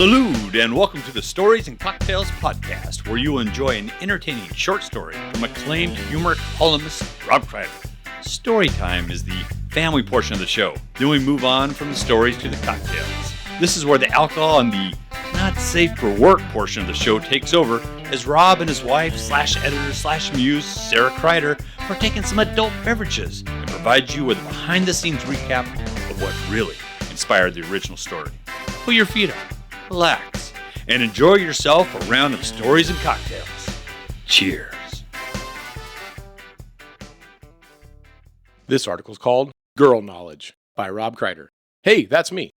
Salute and welcome to the Stories and Cocktails podcast, where you will enjoy an entertaining short story from acclaimed humor columnist Rob Krider. Story time is the family portion of the show. Then we move on from the stories to the cocktails. This is where the alcohol and the not safe for work portion of the show takes over, as Rob and his wife /editor /muse Sara Krider partake in some adult beverages and provide you with a behind the scenes recap of what really inspired the original story. Put your feet up, relax, and enjoy yourself a round of stories and cocktails. Cheers. This article is called Girl Knowledge by Rob Krider. Hey, that's me.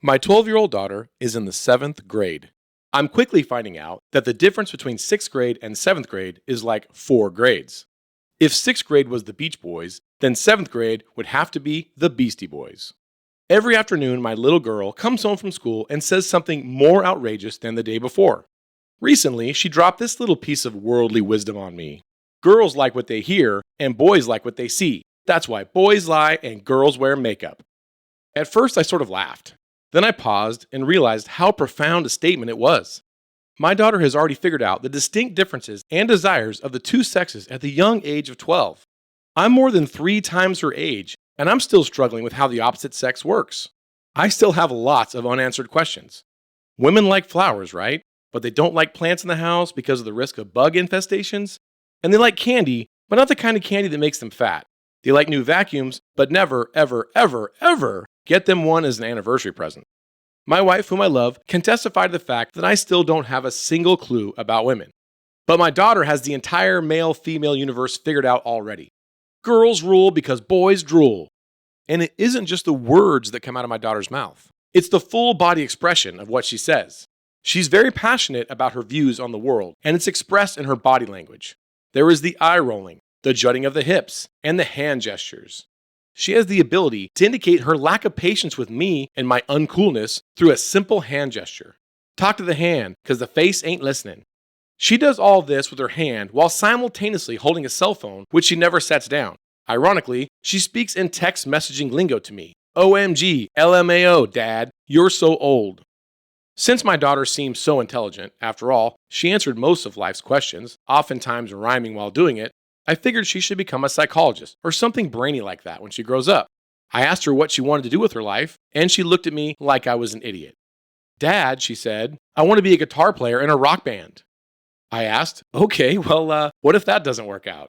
My 12-year-old daughter is in the 7th grade. I'm quickly finding out that the difference between 6th grade and 7th grade is like 4 grades. If 6th grade was the Beach Boys, then 7th grade would have to be the Beastie Boys. Every afternoon, my little girl comes home from school and says something more outrageous than the day before. Recently, she dropped this little piece of worldly wisdom on me. Girls like what they hear, and boys like what they see. That's why boys lie and girls wear makeup. At first, I sort of laughed. Then I paused and realized how profound a statement it was. My daughter has already figured out the distinct differences and desires of the two sexes at the young age of 12. I'm more than 3 times her age, and I'm still struggling with how the opposite sex works. I still have lots of unanswered questions. Women like flowers, right? But they don't like plants in the house because of the risk of bug infestations. And they like candy, but not the kind of candy that makes them fat. They like new vacuums, but never, ever, ever, ever get them one as an anniversary present. My wife, whom I love, can testify to the fact that I still don't have a single clue about women. But my daughter has the entire male-female universe figured out already. Girls rule because boys drool. And it isn't just the words that come out of my daughter's mouth. It's the full body expression of what she says. She's very passionate about her views on the world, and it's expressed in her body language. There is the eye rolling, the jutting of the hips, and the hand gestures. She has the ability to indicate her lack of patience with me and my uncoolness through a simple hand gesture. Talk to the hand, because the face ain't listening. She does all this with her hand while simultaneously holding a cell phone, which she never sets down. Ironically, she speaks in text messaging lingo to me. OMG, LMAO, Dad, you're so old. Since my daughter seems so intelligent, after all, she answered most of life's questions, oftentimes rhyming while doing it, I figured she should become a psychologist or something brainy like that when she grows up. I asked her what she wanted to do with her life, and she looked at me like I was an idiot. Dad, she said, I want to be a guitar player in a rock band. I asked, okay, well, what if that doesn't work out?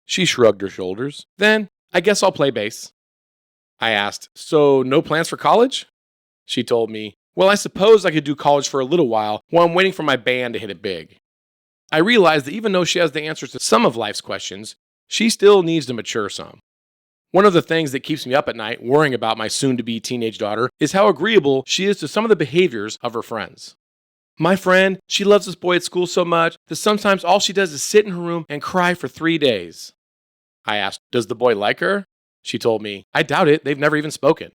She shrugged her shoulders. Then, I guess I'll play bass. I asked, so no plans for college? She told me, well, I suppose I could do college for a little while I'm waiting for my band to hit it big. I realized that even though she has the answers to some of life's questions, she still needs to mature some. One of the things that keeps me up at night worrying about my soon-to-be teenage daughter is how agreeable she is to some of the behaviors of her friends. My friend, she loves this boy at school so much that sometimes all she does is sit in her room and cry for 3 days. I asked, does the boy like her? She told me, I doubt it, they've never even spoken.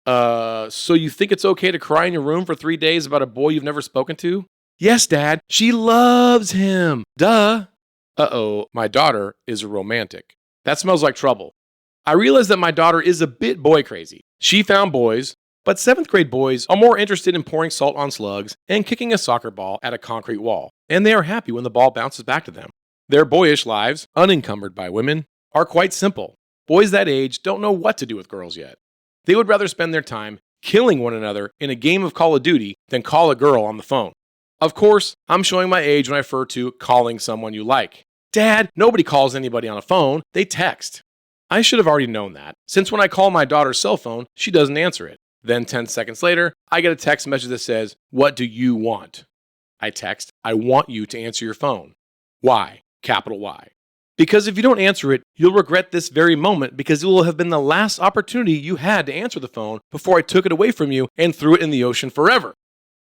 So you think it's okay to cry in your room for 3 days about a boy you've never spoken to? Yes, Dad, she loves him. Duh. Uh-oh, my daughter is a romantic. That smells like trouble. I realized that my daughter is a bit boy crazy. She found boys, but 7th grade boys are more interested in pouring salt on slugs and kicking a soccer ball at a concrete wall, and they are happy when the ball bounces back to them. Their boyish lives, unencumbered by women, are quite simple. Boys that age don't know what to do with girls yet. They would rather spend their time killing one another in a game of Call of Duty than call a girl on the phone. Of course, I'm showing my age when I refer to calling someone you like. Dad, nobody calls anybody on a phone, they text. I should have already known that, since when I call my daughter's cell phone, she doesn't answer it. Then 10 seconds later, I get a text message that says, what do you want? I text, I want you to answer your phone. Why? Capital Y. Because if you don't answer it, you'll regret this very moment because it will have been the last opportunity you had to answer the phone before I took it away from you and threw it in the ocean forever.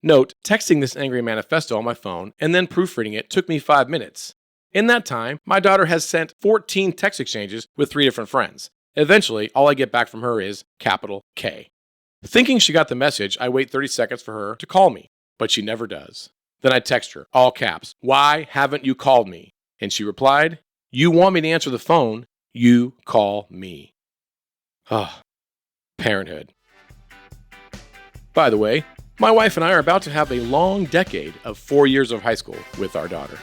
Note, texting this angry manifesto on my phone and then proofreading it took me 5 minutes. In that time, my daughter has sent 14 text exchanges with 3 different friends. Eventually, all I get back from her is capital K. Thinking she got the message, I wait 30 seconds for her to call me, but she never does. Then I text her, all caps, why haven't you called me? And she replied, you want me to answer the phone, you call me. Parenthood. By the way, My wife and I are about to have a long decade of 4 years of high school with our daughter.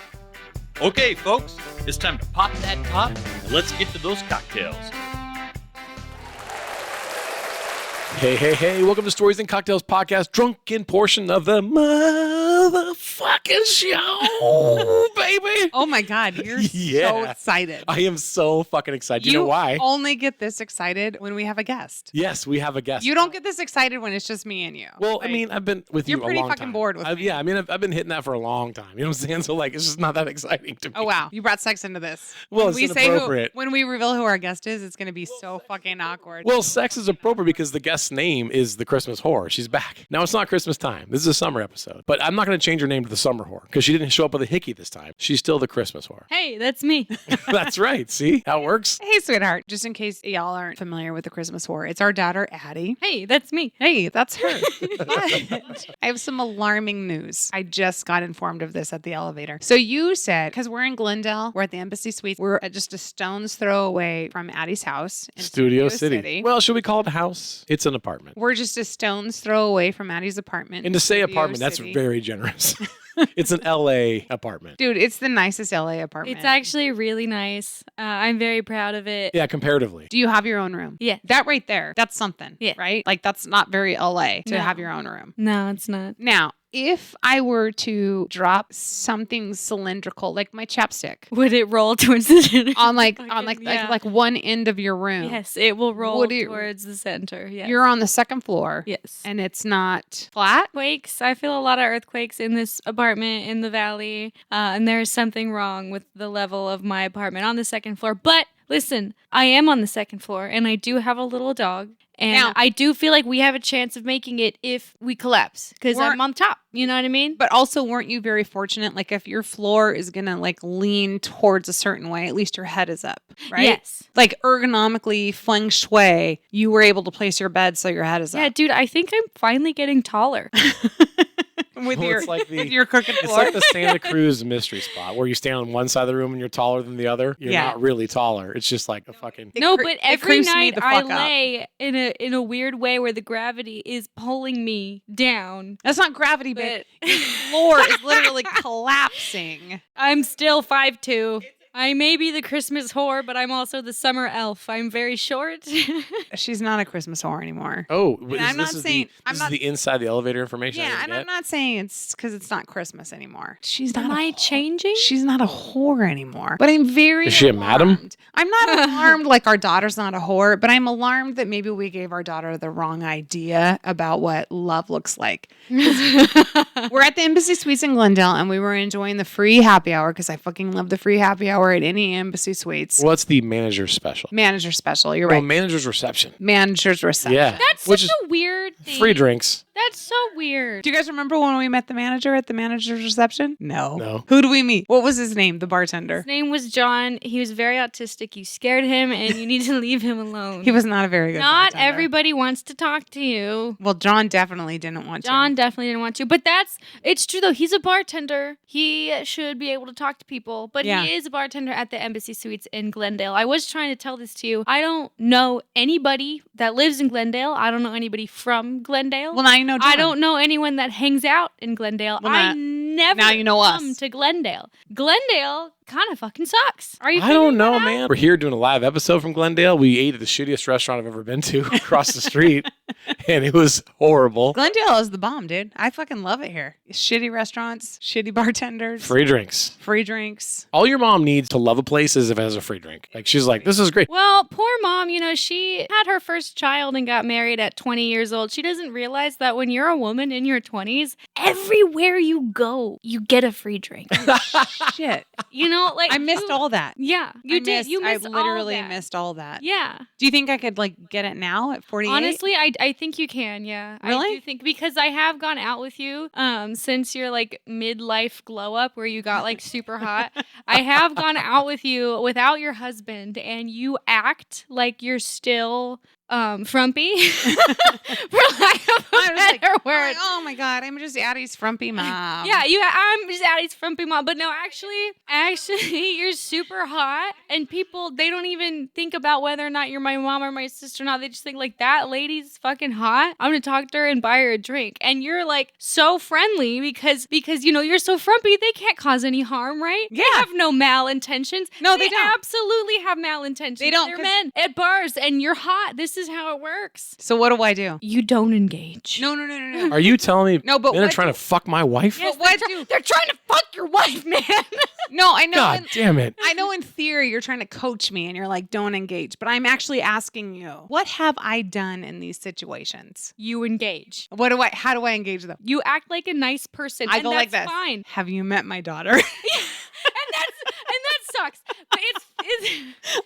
Okay, folks, it's time to pop that top and let's get to those cocktails. Hey, welcome to Stories and Cocktails Podcast, drunken portion of the motherfucking show, baby. Oh my God, you're Yeah. so excited. I am so fucking excited. You know why? Only get this excited when we have a guest. Yes, we have a guest. You don't get this excited when it's just me and you. Well, Like, I mean, I've been with you a long time. You're pretty fucking bored with me. Yeah, I mean, I've been hitting that for a long time. You know what I'm saying? So, like, it's just not that exciting to me. Oh, wow. You brought sex into this. Well, When it's inappropriate. when we reveal who our guest is, it's going to be so fucking awkward. Well, sex is appropriate because the guest's name is the Christmas whore. She's back. Now, it's not Christmas time. This is a summer episode. But I'm not going to change her name to the summer whore because she didn't show up with a hickey this time. She's still the Christmas whore. Hey, that's me. That's right. See how it works? Hey, sweetheart. Just in case y'all aren't familiar with the Christmas whore, it's our daughter, Addy. Hey, that's me. Hey, that's her. But I have some alarming news. I just got informed of this at the elevator. So you said, because we're in Glendale, we're at the Embassy Suites, we're at just a stone's throw away from Addie's house in Studio City. Well, should we call it a house? It's an apartment. We're just a stone's throw away from Addie's apartment. And to say Studio apartment, that's City. very generous. It's an LA apartment. Dude, it's the nicest LA apartment. It's actually really nice. I'm very proud of it. Yeah, comparatively. Do you have your own room? Yeah. That right there, that's something. Yeah. Right? Like, that's not very LA to No. have your own room. No, it's not. Now, if I were to drop something cylindrical, like my chapstick, Would it roll towards the center? on Yeah. like one end of your room, Yes, it will roll Would it- towards the center. Yes. you're on the second floor, Yes. and it's not flat. Earthquakes. I feel a lot of earthquakes in this apartment in the valley, and there is something wrong with the level of my apartment on the second floor. But listen, I am on the second floor, and I do have a little dog, and Now- I do feel like we have a chance of making it if we collapse because We're- I'm on top. You know what I mean? But also, weren't you very fortunate? Like, if your floor is gonna like lean towards a certain way, at least your head is up, right? Yes. Like ergonomically, feng shui, you were able to place your bed so your head is Yeah, up. dude, I think I'm finally getting taller. with Well, your it's like with your crooked It's floor. like the Santa Cruz mystery spot where you stand on one side of the room and you're taller than the other. You're Yeah. not really taller. It's just like a fucking... No, cre- but it every creeps me night the I fuck up. lay in a weird way where the gravity is pulling me down. That's not gravity, babe. But Your floor is literally collapsing. I'm still 5'2". I may be the Christmas whore, but I'm also the summer elf. I'm very short. She's not a Christmas whore anymore. Oh, I'm not saying- I'm this not- is the inside the elevator information. I Yeah, didn't and get. I'm not saying it's because it's not Christmas anymore. She's not. Am a I whore. changing? She's not a whore anymore. But I'm very. Is she a madam? alarmed. I'm not alarmed like our daughter's not a whore, but I'm alarmed that maybe we gave our daughter the wrong idea about what love looks like. We're at the Embassy Suites in Glendale, and we were enjoying the free happy hour because I fucking love the free happy hour at any Embassy Suites. What's the manager's special? Manager special. You're Well, right. manager's reception. Manager's reception. Yeah. That's Which such a weird thing. Free drinks. That's so weird. Do you guys remember when we met the manager at the manager's reception? No. No. Who do we meet? What was his name? The bartender. His name was John. He was very autistic. You scared him, and you need to leave him alone. He was not a very good Not bartender. everybody wants to talk to you. Well, John definitely didn't want John definitely didn't want to. But it's true though. He's a bartender. He should be able to talk to people. But Yeah. he is a bartender at the Embassy Suites in Glendale. I was trying to tell this to you. I don't know anybody that lives in Glendale. I don't know anybody from Glendale. to. Well, now you know John. I don't know anyone that hangs out in Glendale. Well, I now- never now you know us. come to Glendale. Glendale kind of fucking sucks. Are you I don't figuring know, that out? man. We're here doing a live episode from Glendale. We ate at the shittiest restaurant I've ever been to across the street, and it was horrible. Glendale is the bomb, dude. I fucking love it here. Shitty restaurants, shitty bartenders, Free drinks. free drinks. All your mom needs to love a place is if it has a free drink. Like, she's like, this is great. Well, poor mom, she had her first child and got married at 20 years old. She doesn't realize that when you're a woman in your 20s, everywhere you go, you get a free drink. Shit. Like I missed all that. Yeah, you did. You missed I literally all that. missed all that. Yeah. Do you think I could like get it now at 48? Honestly, I think you can, yeah. I Really? do think because I have gone out with you since your like midlife glow up where you got like super hot. I have gone out with you without your husband and you act like you're still frumpy, for lack of a better word. Oh my God, I'm just Addie's frumpy mom. Yeah, I'm just Addie's frumpy mom, but no, actually, you're super hot, and people, they don't even think about whether or not you're my mom or my sister or not. They just think like, that lady's fucking hot. I'm gonna talk to her and buy her a drink, and you're like so friendly because you're so frumpy. They can't cause any harm, right? Yeah. They have no malintentions. No, they don't. Absolutely have malintentions. They don't, They're 'cause- men at bars, and you're hot. This is how it works. So what do I do? You don't engage. No. Are you telling me No, but men are what trying to fuck my wife? Yes, what they're trying to fuck your wife, man. No, I know. God damn it. I know in theory you're trying to coach me and you're like, don't engage. But I'm actually asking you, what have I done in these situations? You engage. How do I engage them? You act like a nice person. I and go like that's this. Fine. Have you met my daughter? And that sucks. But it's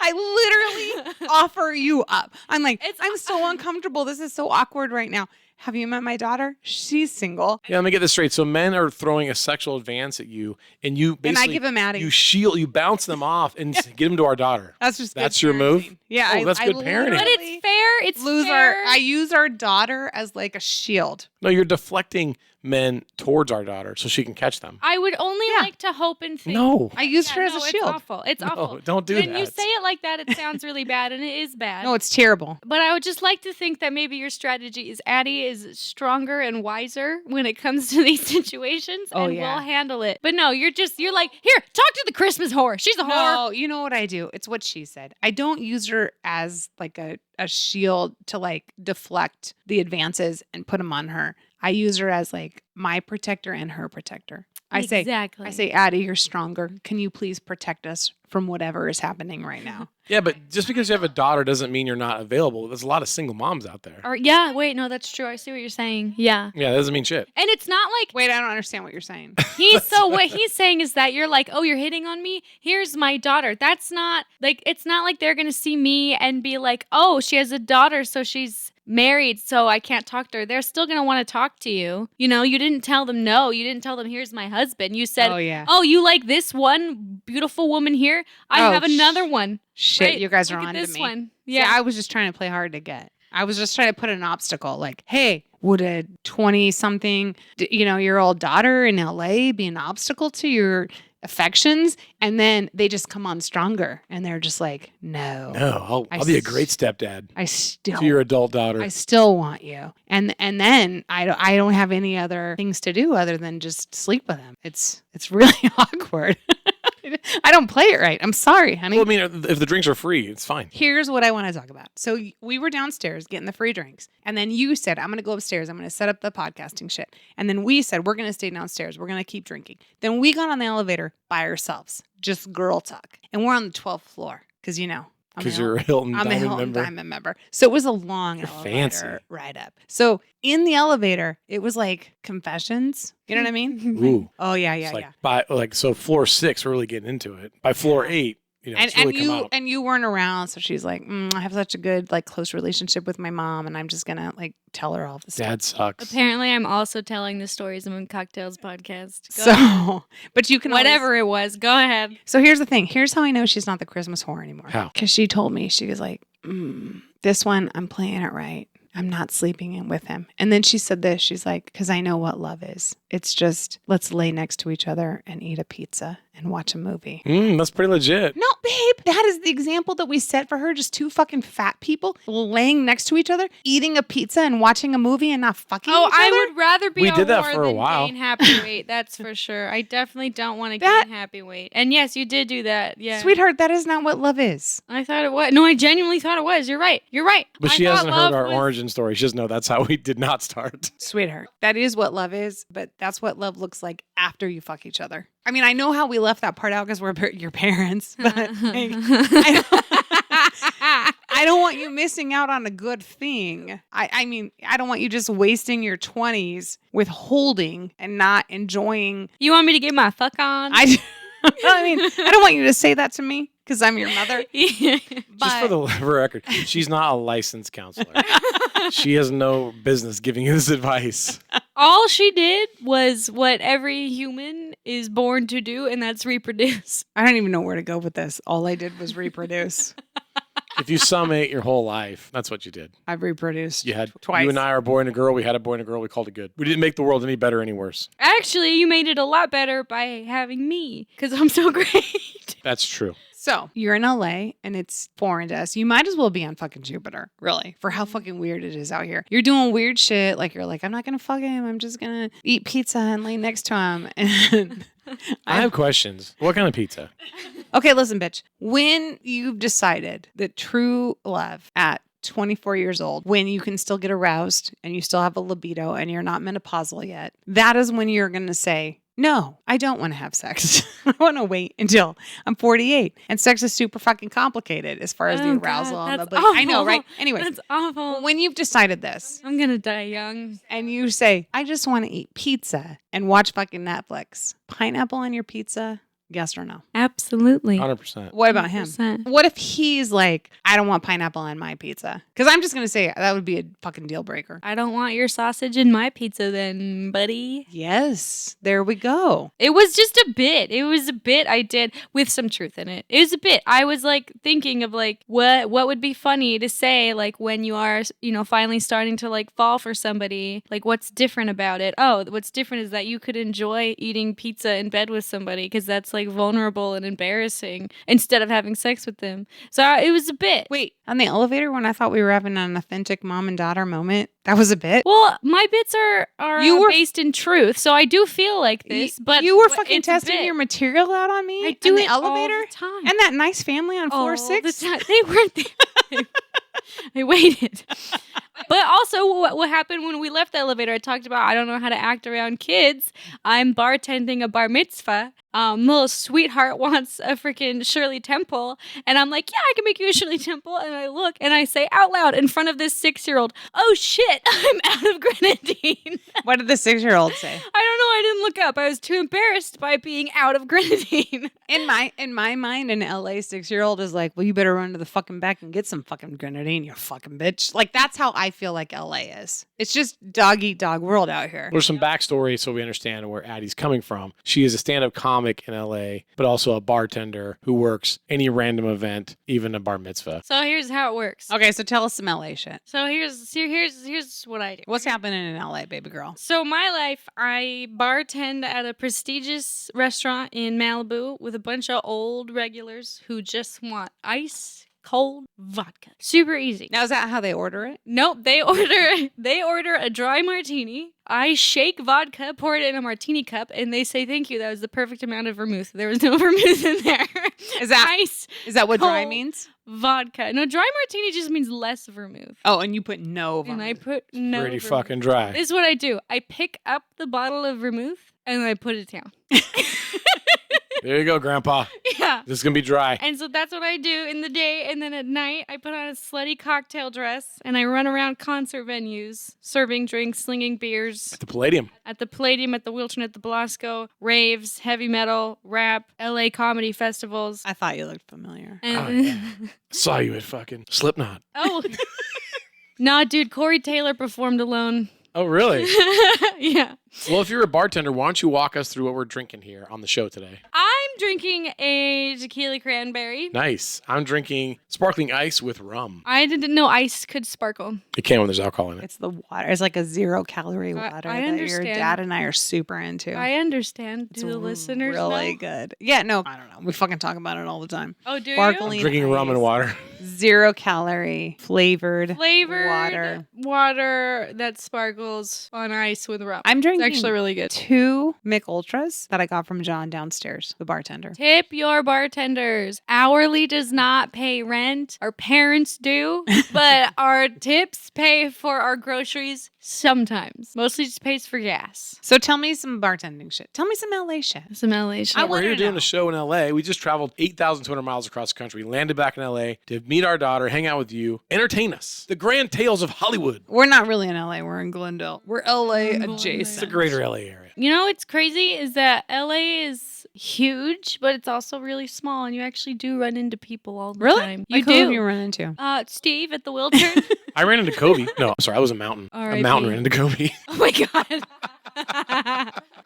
I literally offer you up. I'm like, It's- I'm so uncomfortable. This is so awkward right now. Have you met my daughter? She's single. Yeah, let me get this straight. So men are throwing a sexual advance at you, and you basically And I give them Addie. you bounce them off and get them to our daughter. That's just good That's your move? parenting. Yeah, Oh, that's good parenting. but it's fair. It's fair. I use our daughter as like a shield. No, you're deflecting men towards our daughter so she can catch them. I would only Yeah. like to hope and think. No. I used her as a It's shield. awful. It's No, awful. don't do when that. you say it like that, it sounds really bad, and it is bad. No, it's terrible. But I would just like to think that maybe your strategy is Addie is stronger and wiser when it comes to these situations, Oh, and yeah. will handle it. But no, you're like, here, talk to the Christmas whore. She's a whore. No, you know what I do? It's what she said. I don't use her as like a shield to like deflect the advances and put them on her. I use her as like my protector and her protector. Exactly. I say, Addie, you're stronger. Can you please protect us from whatever is happening right now? Yeah, but just because you have a daughter doesn't mean you're not available. There's a lot of single moms out there. Yeah, wait, no, that's true. I see what you're saying. Yeah. Yeah, that doesn't mean shit. And it's not like Wait, I don't understand what you're saying. what he's saying is that you're like, oh, you're hitting on me? Here's my daughter. That's not like, it's not like they're going to see me and be like, oh, she has a daughter, so she's married, so I can't talk to her. They're still going to want to talk to you. You know, you didn't tell them no. You didn't tell them, here's my husband. You said, Oh, yeah. oh, you like this one beautiful woman here? I Oh, have another one. Shit, Right? you guys are Look on at to this me. one. Yeah, Yeah. I was just trying to play hard to get. I was just trying to put an obstacle like, hey, would a 20-something, year old daughter in LA be an obstacle to your affections? And then they just come on stronger and they're just like, no. No, I I'll be a s- great stepdad I still to your adult daughter. I still want you. And then I don't have any other things to do other than just sleep with him. It's really awkward. I don't play it right. I'm sorry, honey. Well, I mean, if the drinks are free, it's fine. Here's what I want to talk about. So we were downstairs getting the free drinks. And then you said, I'm going to go upstairs. I'm going to set up the podcasting shit. And then we said, we're going to stay downstairs. We're going to keep drinking. Then we got on the elevator by ourselves, just girl talk. And we're on the 12th floor because, Because you're a Hilton I'm a Diamond Hilton member. Diamond member. So it was a long You're elevator fancy. ride up. So in the elevator, it was like confessions. You know what I mean? Ooh. Oh, yeah, It's yeah, like yeah. so floor 6, we're really getting into it. By floor 8, it's really come out. And you weren't around, so she's like, I have such a good close relationship with my mom, and I'm just gonna tell her all this Dad sucks. Apparently, I'm also telling the Stories Among Cocktails podcast. Go stuff. ahead. So, but you can always- Whatever it was, go ahead. So here's the thing. Here's how I know she's not the Christmas whore anymore. How? Because she told me, she was like, this one, I'm playing it right. I'm not sleeping in with him. And then she said this. She's like, because I know what love is. It's just, let's lay next to each other and eat a pizza and watch a movie. That's pretty legit. No, babe, that is the example that we set for her. Just two fucking fat people laying next to each other, eating a pizza and watching a movie and not fucking Oh, each other. I would rather be We a did that whore for a than while. gain happy weight. That's for sure. I definitely don't want to That- gain happy weight. And yes, you did do that. Yeah. Sweetheart, that is not what love is. I thought it was. No, I genuinely thought it was. You're right. You're right. But I she thought hasn't love heard our was- origin story. She doesn't know that's how we did not start. Sweetheart, that is what love is, but that's what love looks like after you fuck each other. I mean, I know how we left that part out because we're your parents, but I don't want you missing out on a good thing. I mean, I don't want you just wasting your 20s withholding and not enjoying. You want me to get my fuck on? I mean, I don't want you to say that to me because I'm your mother. Just for But the record, she's not a licensed counselor. She has no business giving you this advice. All she did was what every human is born to do, and that's reproduce. I don't even know where to go with this. All I did was reproduce. If you summate your whole life, that's what you did. I've reproduced You had twice. You and I are a boy and a girl. We had a boy and a girl. We called it good. We didn't make the world any better, any worse. Actually, you made it a lot better by having me because I'm so great. That's true. So you're in LA and it's foreign to us. You might as well be on fucking Jupiter, really, for how fucking weird it is out here. You're doing weird shit. Like you're like, I'm not going to fuck him. I'm just going to eat pizza and lay next to him. And I have questions. What kind of pizza? okay, listen, bitch. When you've decided that true love at 24 years old, when you can still get aroused and you still have a libido and you're not menopausal yet, that is when you're going to say, no, I don't want to have sex. I want to wait until I'm 48. And sex is super fucking complicated as far as the arousal and the I know, right? Anyway, That's awful. when you've decided this I'm going to die young. and you say, I just want to eat pizza and watch fucking Netflix, pineapple on your pizza, yes or no? Absolutely. 100%. What about him? 100%. What if he's like, I don't want pineapple on my pizza? Because I'm just going to say that would be a fucking deal breaker. I don't want your sausage in my pizza then, buddy. Yes, there we go. It was just a bit. It was a bit I did with some truth in it. It was a bit. I was like thinking of like what would be funny to say like when you are, finally starting to like fall for somebody. Like what's different about it? Oh, what's different is that you could enjoy eating pizza in bed with somebody because that's like vulnerable and embarrassing instead of having sex with them. So it was a bit. Wait, on the elevator when I thought we were having an authentic mom and daughter moment, that was a bit? Well, my bits are You were- based in truth, so I do feel like this. But you were it's fucking a testing bit. your material out on me? I do in the it all elevator? the time. And that nice family on floor All 6? the time. They weren't there. I waited. But also, what happened when we left the elevator? I talked about I don't know how to act around kids. I'm bartending a bar mitzvah. Little sweetheart wants a freaking Shirley Temple. And I'm like, yeah, I can make you a Shirley Temple. And I look and I say out loud in front of this 6-year-old, oh shit, I'm out of grenadine. What did the 6-year-old say? I don't know. I didn't look up. I was too embarrassed by being out of grenadine. In my mind, an LA 6-year-old is like, well, you better run to the fucking back and get some fucking grenadine, you fucking bitch. Like, that's how I feel like LA is. It's just dog eat dog world out here. There's some backstory so we understand where Addie's coming from. She is a stand-up comic in LA, but also a bartender who works any random event, even a bar mitzvah. So here's how it works. Okay, so tell us some LA shit. So here's what I do. What's happening in LA, baby girl? So my life, I bartend at a prestigious restaurant in Malibu with a bunch of old regulars who just want ice cold vodka. Super easy. Now, is that how they order it? Nope, they order a dry martini. I shake vodka, pour it in a martini cup, and they say thank you. That was the perfect amount of vermouth. There was no vermouth in there. Is that ice? Is that what dry cold means? Vodka. No, dry martini just means less vermouth. Oh, and you put no And I vermouth. put no Pretty vermouth. fucking dry. This is what I do. I pick up the bottle of vermouth and I put it down. There you go, Grandpa. Yeah. This is going to be dry. And so that's what I do in the day. And then at night, I put on a slutty cocktail dress and I run around concert venues, serving drinks, slinging beers At the Palladium. at the Palladium, at the Wilton, at the Belasco, raves, heavy metal, rap, LA comedy festivals. I thought you looked familiar. And Oh, yeah. Saw you at fucking Slipknot. oh. Nah, dude, Corey Taylor performed alone. Oh, really? Yeah. Well, if you're a bartender, why don't you walk us through what we're drinking here on the show today? I'm drinking a tequila cranberry. Nice. I'm drinking sparkling ice with rum. I didn't know ice could sparkle. It can when there's alcohol in it. It's the water. It's like a 0-calorie I water that your understand. dad and I are super into. I understand. Do the listeners really know? good. Yeah, no, I don't know. We fucking talk about it all the time. Oh, do Sparkling you? Drinking rum and ice. water. 0-calorie flavored Flavored water. that sparkles on ice with rum. I'm drinking It's actually really good. 2 Mick Ultras that I got from John downstairs, the bartender. Tip your bartenders. Hourly does not pay rent. Our parents do, but our tips pay for our groceries sometimes. Mostly just pays for gas. So tell me some bartending shit. Tell me some LA shit. Some LA shit. I We're wanna here doing know. a show in LA. We just traveled 8,200 miles across the country, landed back in LA to meet our daughter, hang out with you, entertain us. The grand tales of Hollywood. We're not really in LA. We're in Glendale. We're LA Glendale. adjacent. It's the greater LA area. You know what's crazy is that LA is huge, but it's also really small, and you actually do run into people all the Really? time. Like, who have you run into? Steve at the Wiltern. I ran into Kobe. No, sorry, I was a mountain. A R.I.P. mountain ran into Kobe. Oh my god.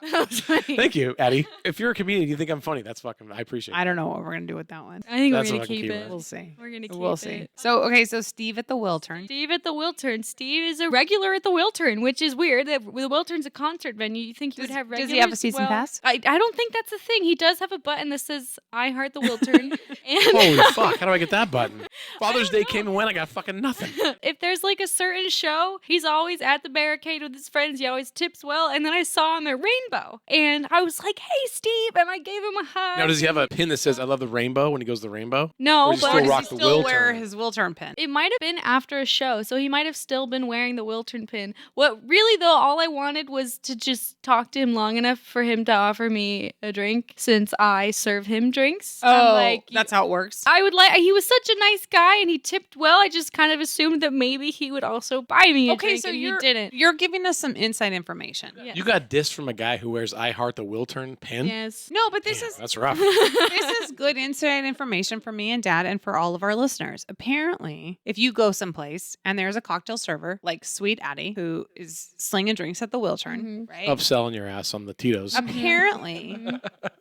Thank you, Addy. If you're a comedian, you think I'm funny. That's fucking. I appreciate it. I don't know what we're going to do with that one. I think That's we're what I gonna can keep keep it. with. We'll see. We're gonna keep We'll it. see. So Steve at the Wiltern. Steve at the Wiltern. Steve is a regular at the Wiltern, which is weird. The Wiltern's a concert venue. You think you would have regulars? Does he have a season pass? I don't think that's a thing. He does have a button that says "I heart the Wiltern." And Holy fuck! How do I get that button? Father's Day came and went. I got fucking nothing. if there's like a certain show, he's always at the barricade with his friends. He always tips well. And then I saw him at Rainbow, and I was like, "Hey, Steve!" And I gave him a hug. Now, does he have a pin that says "I love the rainbow" when he goes to the rainbow? No, Or does he but still Does rock he the still Wiltern? wear his Wiltern pin? it might have been after a show, so he might have still been wearing the Wiltern pin. What really though, all I wanted was to just talk to him long enough for him to offer me a drink, since I serve him drinks. I'm like, that's how it works. I would like. He was such a nice guy, and he tipped well. I just kind of assumed that maybe he would also buy me a drink, and he didn't. You're giving us some inside information. Yes. You got dissed from a guy who wears "I heart the Wiltern" pin. Yes. No, but this Damn, is that's rough. this is good inside information for me and Dad and for all of our listeners. Apparently, if you go someplace and there's a cocktail server like Sweet Addy who is slinging drinks at the Wiltern, right? Upselling your ass on the Tito's. Apparently,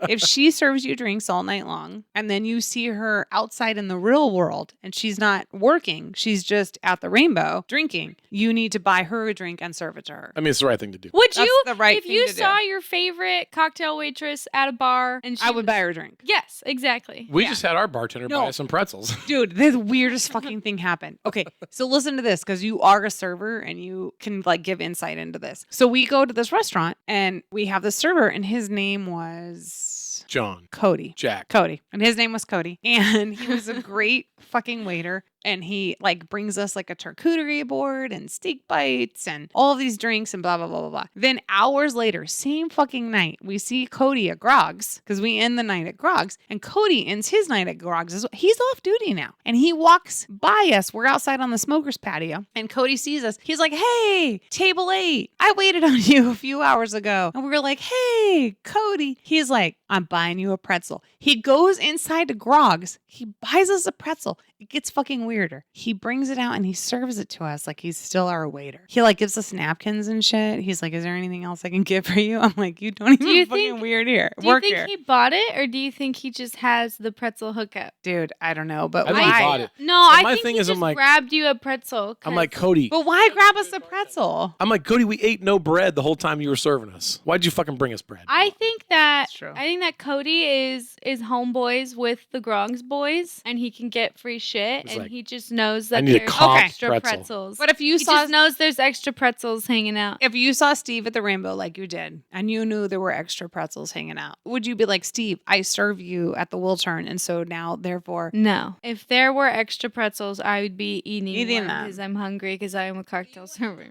if she serves you drinks all night long and then you see her outside in the real world and she's not working, she's just at the Rainbow drinking, you need to buy her a drink and serve it to her. I mean, it's the right thing to do. Would That's you, the right if thing you to do. saw your favorite cocktail waitress at a bar and she I would buy her a drink. Yes, exactly. We just had our bartender No. buy us some pretzels. Dude, the weirdest fucking thing happened. Okay, so listen to this because you are a server and you can like give insight into this. So we go to this restaurant and we have this server and his name was John, Cody. Jack. Cody. And his name was Cody. And he was a great fucking waiter. And he like brings us like a charcuterie board and steak bites and all of these drinks and blah, blah, blah, blah, blah. Then hours later, same fucking night, we see Cody at Grog's because we end the night at Grog's. And Cody ends his night at Grog's. He's off duty now. And he walks by us. We're outside on the smoker's patio. And Cody sees us. He's like, hey, table 8. I waited on you a few hours ago. And we were like, hey, Cody. He's like, I'm buying you a pretzel. He goes inside to Grog's. He buys us a pretzel. It gets fucking weirder. He brings it out and he serves it to us like he's still our waiter. He like gives us napkins and shit. He's like, is there anything else I can get for you? I'm like, you don't even you fucking think- weird here. Do you Work think here. he bought it, or do you think he just has the pretzel hookup? Dude, I don't know. But I think he why? bought it. No, But I my think thing he is, I'm just like- grabbed you a pretzel. I'm like, Cody. But why grab us a pretzel? I'm like, Cody, we ate no bread the whole time you were serving us. Why'd you fucking bring us bread? I think that That's true. Cody is homeboys with the Grongs boys, and he can get free shit, It's and like, he just knows I that need a there's comp extra pretzel. pretzels. But if you he saw just knows there's extra pretzels hanging out. if you saw Steve at the Rainbow like you did, and you knew there were extra pretzels hanging out, would you be like, Steve, I serve you at the Wiltern, and so now, therefore, No, if there were extra pretzels, I would be eating Eating one them. because I'm hungry because I am a cocktail server.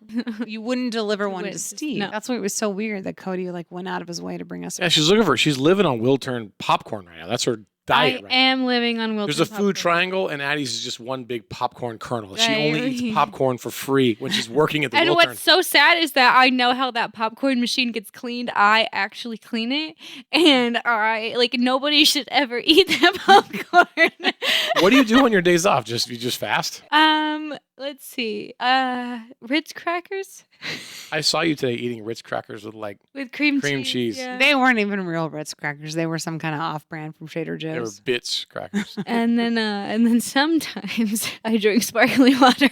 you wouldn't deliver You one to wouldn't. Steve? No. That's why it was so weird that Cody like went out of his way to bring us. Yeah, she's looking for. She's living on Wiltern popcorn right now. That's her diet I right am living on Wilton. There's a food popcorn. triangle, and Addie's is just one big popcorn kernel. She Right. only eats popcorn for free when she's working at the And Wiltern. what's so sad is that I know how that popcorn machine gets cleaned. I actually clean it, and I like nobody should ever eat that popcorn. What do you do on your days off? You just fast? Let's see. Ritz crackers I saw you today eating Ritz crackers with like with cream cheese. Yeah. They weren't even real Ritz crackers. They were some kind of off-brand from Trader they were Joe's. Bits crackers. and then sometimes I drink sparkling water.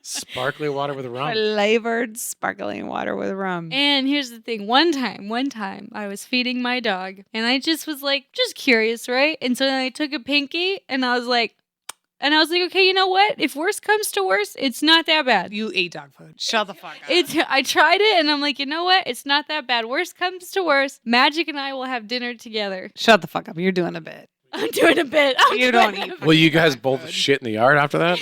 Sparkly water with rum. Flavored sparkling water with rum. And here's the thing. One time I was feeding my dog and I just was like, just curious, right? And so then I took a pinky and I was like, okay, you know what? If worse comes to worse, it's not that bad. You ate dog food. Shut the fuck up. I tried it and I'm like, you know what? It's not that bad. Worst comes to worst, Magic and I will have dinner together. Shut the fuck up. You're doing a bit. I'm doing a bit. You don't eat Well, you guys both shit in the yard after that?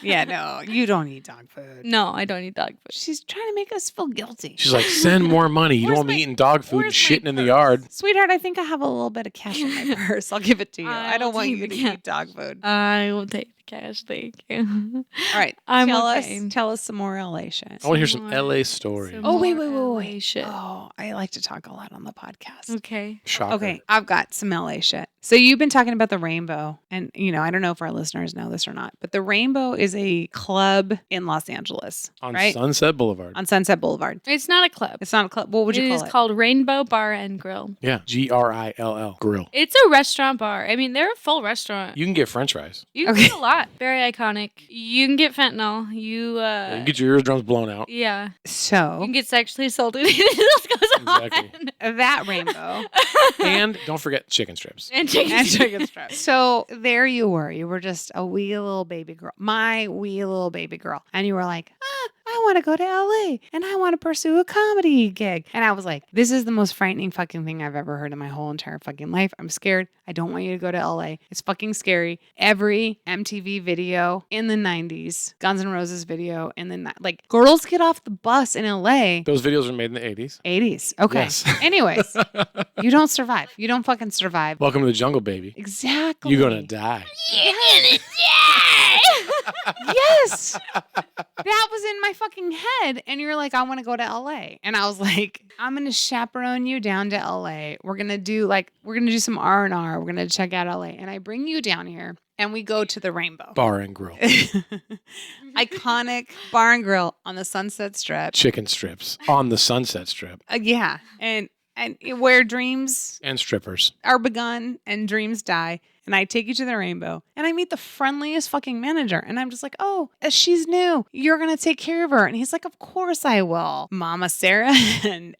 Yeah, no, you don't eat dog food. No, I don't eat dog food. She's trying to make us feel guilty. She's like, send more money. You Where's don't want me my- eating dog food and where's shitting my in the purse? yard. Sweetheart, I think I have a little bit of cash in my purse. I'll give it to you. I I don't will want take you the to cash. eat dog food. I will take the cash, thank you. All right, I'm tell okay. tell us some more LA shit. I want to hear some More- LA stories. some- Oh, wait. more LA shit. Oh, I like to talk a lot on the podcast. Okay. Shocker. Okay, I've got some LA shit. So you've been talking about the Rainbow, and I don't know if our listeners know this or not, but the Rainbow is a club in Los Angeles, On right? Sunset Boulevard. On Sunset Boulevard. It's not a club. It's not a club. What would you call it? It is called Rainbow Bar and Grill. Yeah. Grill. Grill. It's a restaurant bar. I mean, they're a full restaurant. You can get french fries. You can get a lot. Very iconic. You can get fentanyl. You can get your eardrums blown out. Yeah. You So can get sexually assaulted. This goes Exactly. on. that Rainbow. And don't forget chicken strips. And chicken And strips. chicken strips. So there you were. You were just a wee little baby girl. My wee little baby girl. And you were like, I want to go to LA and I want to pursue a comedy gig. And I was like, this is the most frightening fucking thing I've ever heard in my whole entire fucking life. I'm scared. I don't want you to go to LA. It's fucking scary. Every MTV video in the 90s, Guns N' Roses video in the like girls get off the bus in LA. Those videos were made in the 80s. 80s. Okay. Yes. Anyways, you don't survive. You don't fucking survive. Welcome to the jungle, baby. Exactly. You're going to die. You're gonna die. Yes. That was in my fucking head. And you're like, I want to go to LA. And I was like, I'm going to chaperone you down to LA. We're going to do some R&R. We're going to check out LA. And I bring you down here and we go to the Rainbow. Bar and grill. Iconic bar and grill on the Sunset Strip. Chicken strips on the Sunset Strip. Yeah. And where dreams And strippers. are begun and dreams die. And I take you to the Rainbow and I meet the friendliest fucking manager. And I'm just like, oh, she's new. You're going to take care of her. And he's like, of course I will. Mama Sara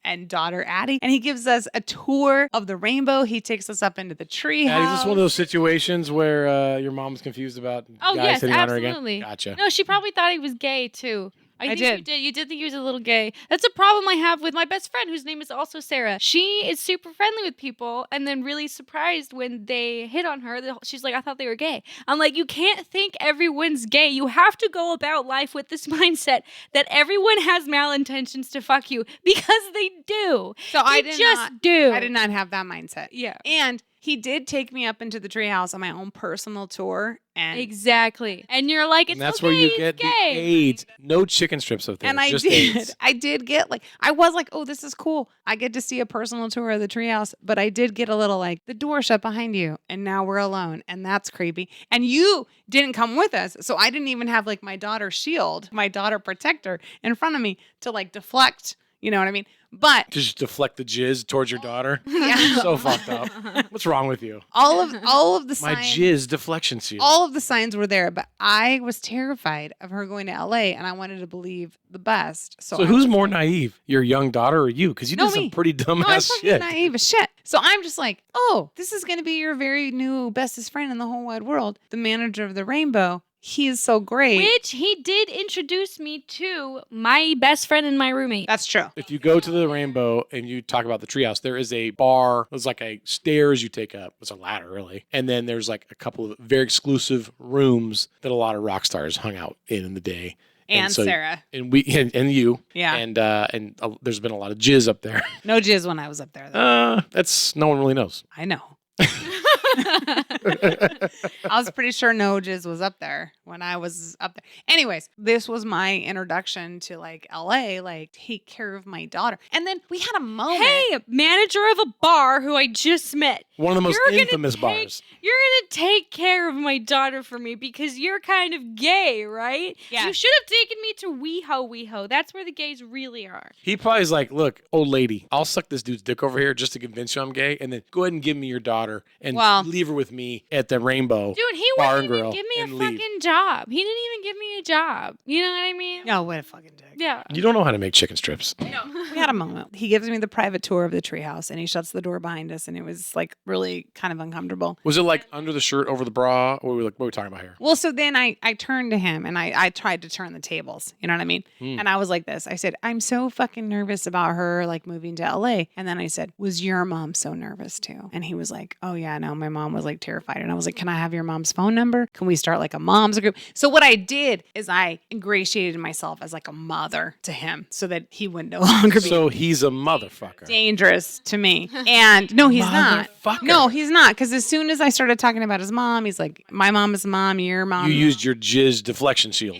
and daughter Addy. And he gives us a tour of the Rainbow. He takes us up into the tree Is house. this one of those situations where your mom's confused about Oh, guys yes, hitting on her absolutely. again? Gotcha. No, she probably thought he was gay, too. I think did. you did. You did think he was a little gay. That's a problem I have with my best friend, whose name is also Sarah. She is super friendly with people and then really surprised when they hit on her. She's like, I thought they were gay. I'm like, you can't think everyone's gay. You have to go about life with this mindset that everyone has malintentions to fuck you because they do. So I They did just not do. I did not have that mindset. Yeah. And he did take me up into the treehouse on my own personal tour. And Exactly. And you're like, it's And that's okay, where you he's get the gay. AIDS. No chicken strips up there. And I just did. AIDS. I did get I was like, oh, this is cool. I get to see a personal tour of the treehouse. But I did get a little the door shut behind you. And now we're alone. And that's creepy. And you didn't come with us. So I didn't even have my daughter's shield, my daughter protector in front of me to deflect. You know what I mean? But Just deflect the jizz towards your daughter. yeah, So fucked up. What's wrong with you? all of the My signs. jizz deflection shield. All of the signs were there, but I was terrified of her going to LA and I wanted to believe the best. So So I who's was more like, naive, your young daughter or you? Because you No, did some me. pretty No, I'm dumbass fucking shit. naive as shit. So I'm just like, oh, this is going to be your very new bestest friend in the whole wide world, the manager of the Rainbow. He is so great. Which he did introduce me to my best friend and my roommate. That's true. If you go to the Rainbow and you talk about the treehouse, there is a bar. There's a stairs you take up. It's a ladder, really. And then there's a couple of very exclusive rooms that a lot of rock stars hung out in the day. And so- Sarah. And we and you. Yeah. And there's been a lot of jizz up there. No jizz when I was up there, though. That's no one really knows. I know. I was pretty sure no jizz was up there when I was up there. Anyways, this was my introduction to LA, take care of my daughter. And then we had a moment. Hey, manager of a bar who I just met. One of the most You're gonna infamous take- bars. You're going to take care of my daughter for me because you're kind of gay, right? Yeah. You should have taken me to WeHo. That's where the gays really are. He probably is like, look, old lady, I'll suck this dude's dick over here just to convince you I'm gay, and then go ahead and give me your daughter and Well- leave her with me at the Rainbow. Dude, he Bar wouldn't and even grill give me a and leave. fucking job. He didn't even give me a job. You know what I mean? Oh, what a fucking dick. Yeah. You don't know how to make chicken strips. We had a moment. He gives me the private tour of the treehouse and he shuts the door behind us. And it was really kind of uncomfortable. Was it under the shirt, over the bra? What are we talking about here? Well, so then I turned to him and I tried to turn the tables. You know what I mean? And I was like this. I said, I'm so fucking nervous about her moving to LA. And then I said, was your mom so nervous too? And he was like, oh yeah, no, my mom was terrified. And I was like, can I have your mom's phone number? Can we start a mom's group? So what I did is I ingratiated myself as a mother to him so that he would no longer be So he's a motherfucker. dangerous to me. And no, he's not. Motherfucker. No, he's not. Because as soon as I started talking about his mom, he's like, my mom is mom, your mom. You used your jizz deflection shield.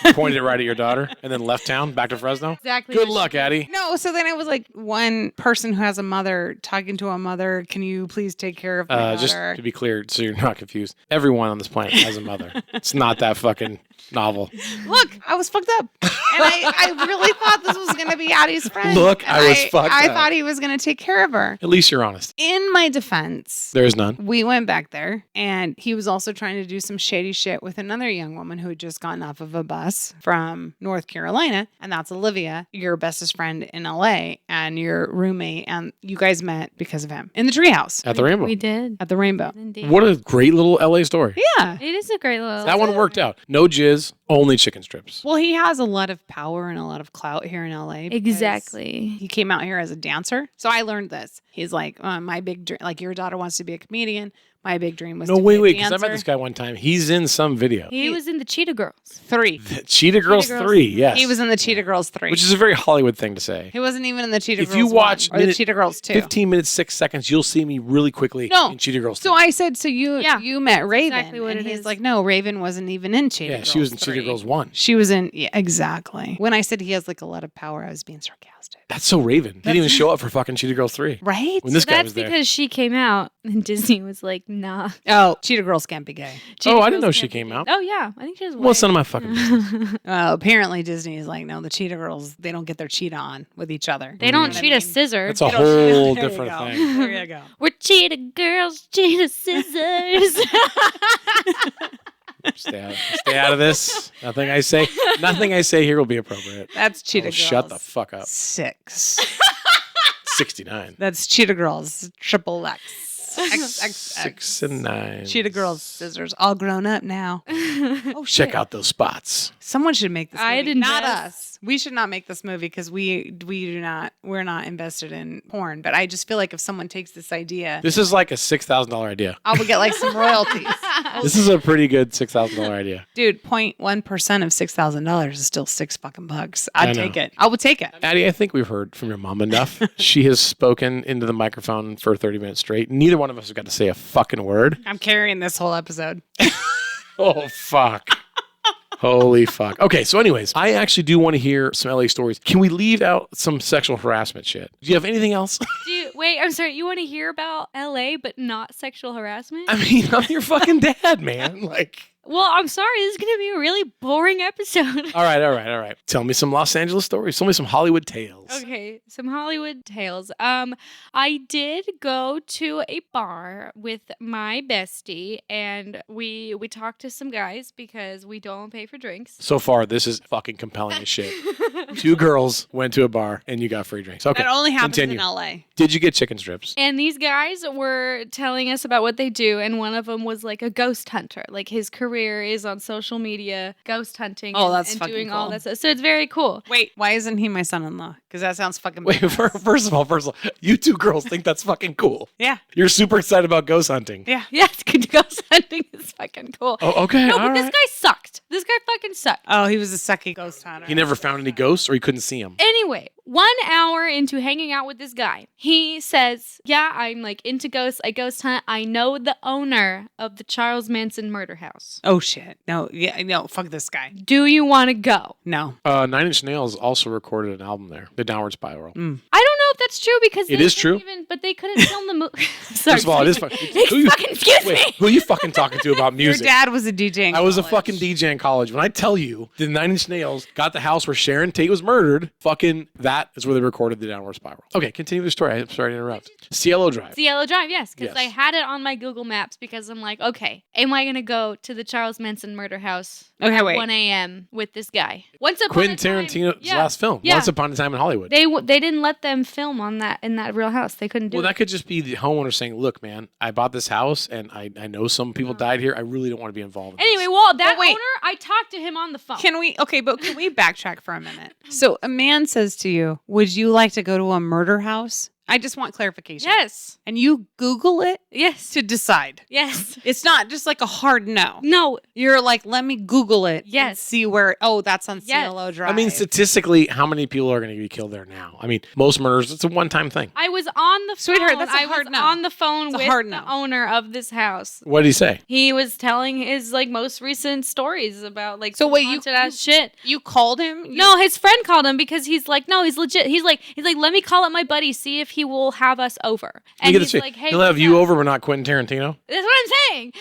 You pointed it right at your daughter and then left town, back to Fresno? Exactly. Good what luck, she did. Addy. No, so then I was like, one person who has a mother talking to a mother, can you please take care of my daughter? Just mother. To be clear, so you're not confused, everyone on this planet has a mother. It's not that fucking novel. Look, I was fucked up. And I really thought this was going to be Addy's friend. Look, And I was fucked I up. thought he was going to take care of her. At least you're honest. In my defense, There is none. we went back there and he was also trying to do some shady shit with another young woman who had just gotten off of a bus from North Carolina. And that's Olivia, your bestest friend in LA and your roommate. And you guys met because of him in the treehouse At the Rainbow. We did. at the Rainbow. Indeed. What a great little LA story. Yeah. It is a great little. That one worked out. No jizz, only chicken strips. Well, he has a lot of power and a lot of clout here in LA. because Exactly. He came out here as a dancer. So I learned this. He's like, my big dream, like your daughter wants to be a comedian. My big dream was No, to wait, be a because I dancer. met this guy one time. He's in some video. He was in the Cheetah Girls. 3. The Cheetah Girls Girls 3, yes. He was in the Cheetah Girls 3. Which is a very Hollywood thing to say. He wasn't even in the Cheetah If Girls you watch 1 or the minute- Cheetah Girls 2. 15 minutes, 6 seconds, you'll see me really quickly No. in Cheetah Girls 3. So I said, so you met Raven. exactly what and it he's is. like, no, Raven wasn't even in Cheetah Girls Yeah, she was in 3. Cheetah Girls 1. She was in, yeah, exactly. When I said he has like a lot of power, I was being sarcastic. That's so Raven. He didn't even show up for fucking Cheetah Girls 3. Right? When this guy That's was there. because she came out and Disney was like, nah. Oh, Cheetah Girls can't be gay. Cheetah I didn't Girls know she can't be came gay. out. Oh, yeah. I think she was Well, it's none of my fucking business. Apparently Disney is like, no, the Cheetah Girls, they don't get their cheetah on with each other. They don't You know what treat I a mean? scissor. That's a They don't- whole There you different go. thing. There you go. We're cheetah girls, cheetah scissors. Stay out of this. Nothing I say here will be appropriate. That's Cheetah Oh, Girls. shut the fuck up. 6. 69. That's Cheetah Girls, triple X. XXX. 6 and 9. Cheetah Girls scissors, all grown up now. Oh, shit. Check out those spots. Someone should make this movie. I'd Not invest. us. We should not make this movie because we're not invested in porn. But I just feel like if someone takes this idea, This is like a $6,000 idea. I will get like some royalties. This is a pretty good $6,000 idea. Dude, 0.1% of $6,000 is still $6 I I'd know. take it. I would take it. Addy, I think we've heard from your mom enough. She has spoken into the microphone for 30 minutes straight. Neither one of us has got to say a fucking word. I'm carrying this whole episode. Oh, fuck. Holy fuck. Okay, so anyways, I actually do want to hear some LA stories. Can we leave out some sexual harassment shit? Do you have anything else? Wait, I'm sorry. You want to hear about LA, but not sexual harassment? I mean, I'm your fucking dad, man. Like, Well, I'm sorry. This is going to be a really boring episode. all right. Tell me some Los Angeles stories. Tell me some Hollywood tales. Okay, some Hollywood tales. I did go to a bar with my bestie, and we talked to some guys because we don't pay for drinks. So far, this is fucking compelling as shit. 2 girls went to a bar and you got free drinks. Okay. That only happens continue. in LA. Did you get chicken strips? And these guys were telling us about what they do, and one of them was like a ghost hunter. Like his career is on social media, ghost hunting. Oh, and, that's and fucking doing all cool. that stuff. So it's very cool. Wait, why isn't he my son-in-law? Because that sounds fucking Wait, badass. first of all, you 2 girls think that's fucking cool. Yeah. You're super excited about ghost hunting. Yeah. Yes, ghost hunting is fucking cool. Oh, okay. No, all but this right. guy sucked. This guy fucking sucked. Oh, he was a sucky ghost hunter. He never found any ghosts or he couldn't see them. Anyway, 1 hour into hanging out with this guy, he says, yeah, I'm like into ghosts. I ghost hunt. I know the owner of the Charles Manson murder house. Oh, shit. No, yeah, no, fuck this guy. Do you want to go? No. 9 Inch Nails also recorded an album there, The Downward Spiral. I don't know if that's true because It they is couldn't true. Even, but they couldn't film the movie. Sorry, First of all, it is sorry. fucking. Who you, Excuse me. wait, who are you fucking talking to about Your music? dad was a DJ in I was a college. fucking DJ in college. When I tell you the 9 Inch Nails got the house where Sharon Tate was murdered, fucking that is where they recorded The Downward Spiral. Okay, continue the story. I'm sorry to interrupt. Cielo Drive. Cielo Drive, yes, because Yes. I had it on my Google Maps because I'm like, okay, am I gonna go to the Charles Manson murder house Okay, at wait. 1 a.m. with this guy? Once upon Quentin a time, Tarantino's yeah, last film. yeah. Once Upon a Time in Hollywood. They didn't let them film on that in that real house. They couldn't do Well, it. that could just be the homeowner saying, look, man, I bought this house and I know some people died here. I really don't want to be involved in Anyway, this. well, that But wait. owner, I talked to him on the phone. Can we backtrack for a minute? So a man says to you, would you like to go to a murder house? I just want clarification. Yes. And you Google it Yes. to decide. Yes. It's not just like a hard no. No. You're like, let me Google it. And Yes. see where, that's on Yes. Cielo Drive. I mean, statistically, how many people are going to be killed there now? I mean, most murders, it's a one-time thing. I was on the phone. Sweetheart, that's a I hard was no. on the phone It's a with hard the no. owner of this house. What did he say? He was telling his like most recent stories about like So wait, you- haunted ass shit. you called him? No, his friend called him because he's like, no, he's legit. He's like, let me call up my buddy, see if he will have us over. You And get he's this like, hey, he'll have what's you up? over, but not Quentin Tarantino. That's what I'm saying.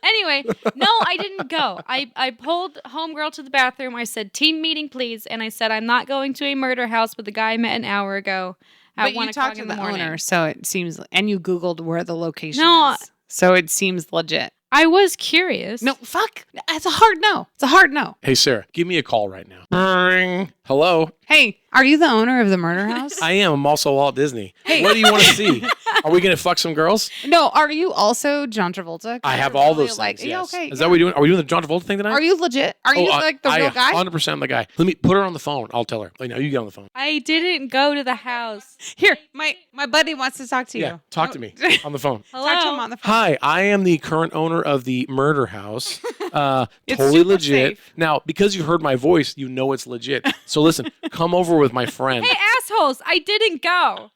Anyway, no, I didn't go. I pulled homegirl to the bathroom. I said, team meeting, please. And I said, I'm not going to a murder house with the guy I met an hour ago at But 1 you o'clock talked to in the the morning. owner, so it seems, and you Googled where the location No, is. So it seems legit. I was curious. No, fuck. It's a hard no. It's a hard no. Hey, Sarah, give me a call right now. Ring. Hello. Hey, are you the owner of the murder house? I am. I'm also Walt Disney. Hey. What do you want to see? Are we going to fuck some girls? No, are you also John Travolta? I have all those things, Yeah, yes. okay. Is that what we're doing? Are we doing the John Travolta thing tonight? Are you legit? Are you like the real guy? 100% the guy. Let me put her on the phone. I'll tell her. Like, no, you get on the phone. I didn't go to the house. Here, my buddy wants to talk to you. Yeah, talk to me on the phone. Hello? Talk to him on the phone. Hi, I am the current owner of the murder house. It's Totally super legit. safe. Now, because you heard my voice, you know it's legit. So listen, come over with my friend. Hey, assholes, I didn't go.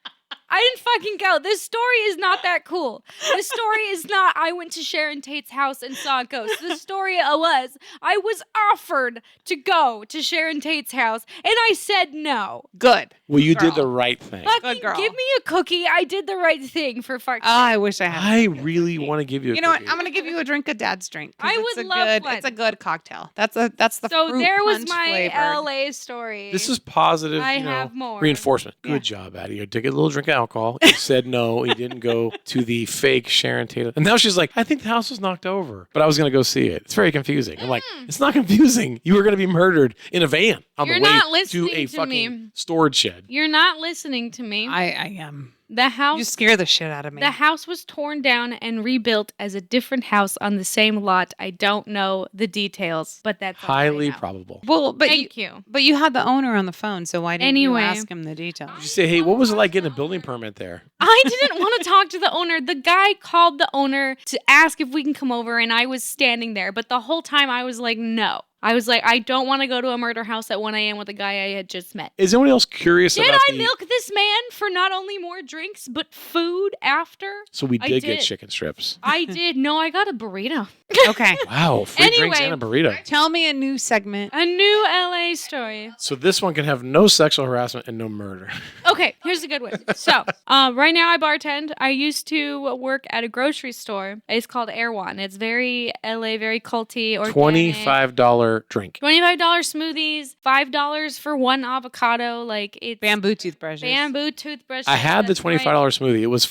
I didn't fucking go. This story is not that cool. This story is not I went to Sharon Tate's house and saw a ghost. The story was I was offered to go to Sharon Tate's house and I said no. Good. Well, you Girl. did the right thing. Fucking girl. give me a cookie. I did the right thing for fuck's Oh, I wish I had. I really want to give you a You know what? cookie. I'm gonna give you a drink of Dad's drink. 'cause I it's would a love good, one. It's a good cocktail. That's the So fruit there was punch my flavored. LA story. This is positive, I you know, have more. reinforcement. Good job, Addy. You took a little drink of alcohol. You said no. He didn't go to the fake Sharon Tate. And now she's like, I think the house was knocked over, but I was going to go see it. It's very confusing. I'm like, it's not confusing. You were going to be murdered in a van on You're the way not to listening a to fucking me. storage shed. You're not listening to me. I am. The house You scare the shit out of me. The house was torn down and rebuilt as a different house on the same lot. I don't know the details, but that's all I Highly know. probable. well, but Thank you. But you had the owner on the phone, so why didn't Anyway. you ask him the details? You say, hey, what was it like getting a building permit there? I didn't want to talk to the owner. The guy called the owner to ask if we can come over, and I was standing there. But the whole time I was like, no. I was like, I don't want to go to a murder house at 1 a.m. with a guy I had just met. Is anyone else curious Did about I milk this man for not only more drinks, but food after? So we I did get did. chicken strips. I did. No, I got a burrito. Okay. Wow, free drinks Anyway. and a burrito. Tell me a new segment. A new LA story. So this one can have no sexual harassment and no murder. Okay, here's a good one. So, right now I bartend. I used to work at a grocery store. It's called Erewhon. It's very LA, very culty, organic. $25 drink. $25 smoothies, $5 for one avocado. Like it's Bamboo toothbrushes. bamboo toothbrush. I had the $25 smoothie. It was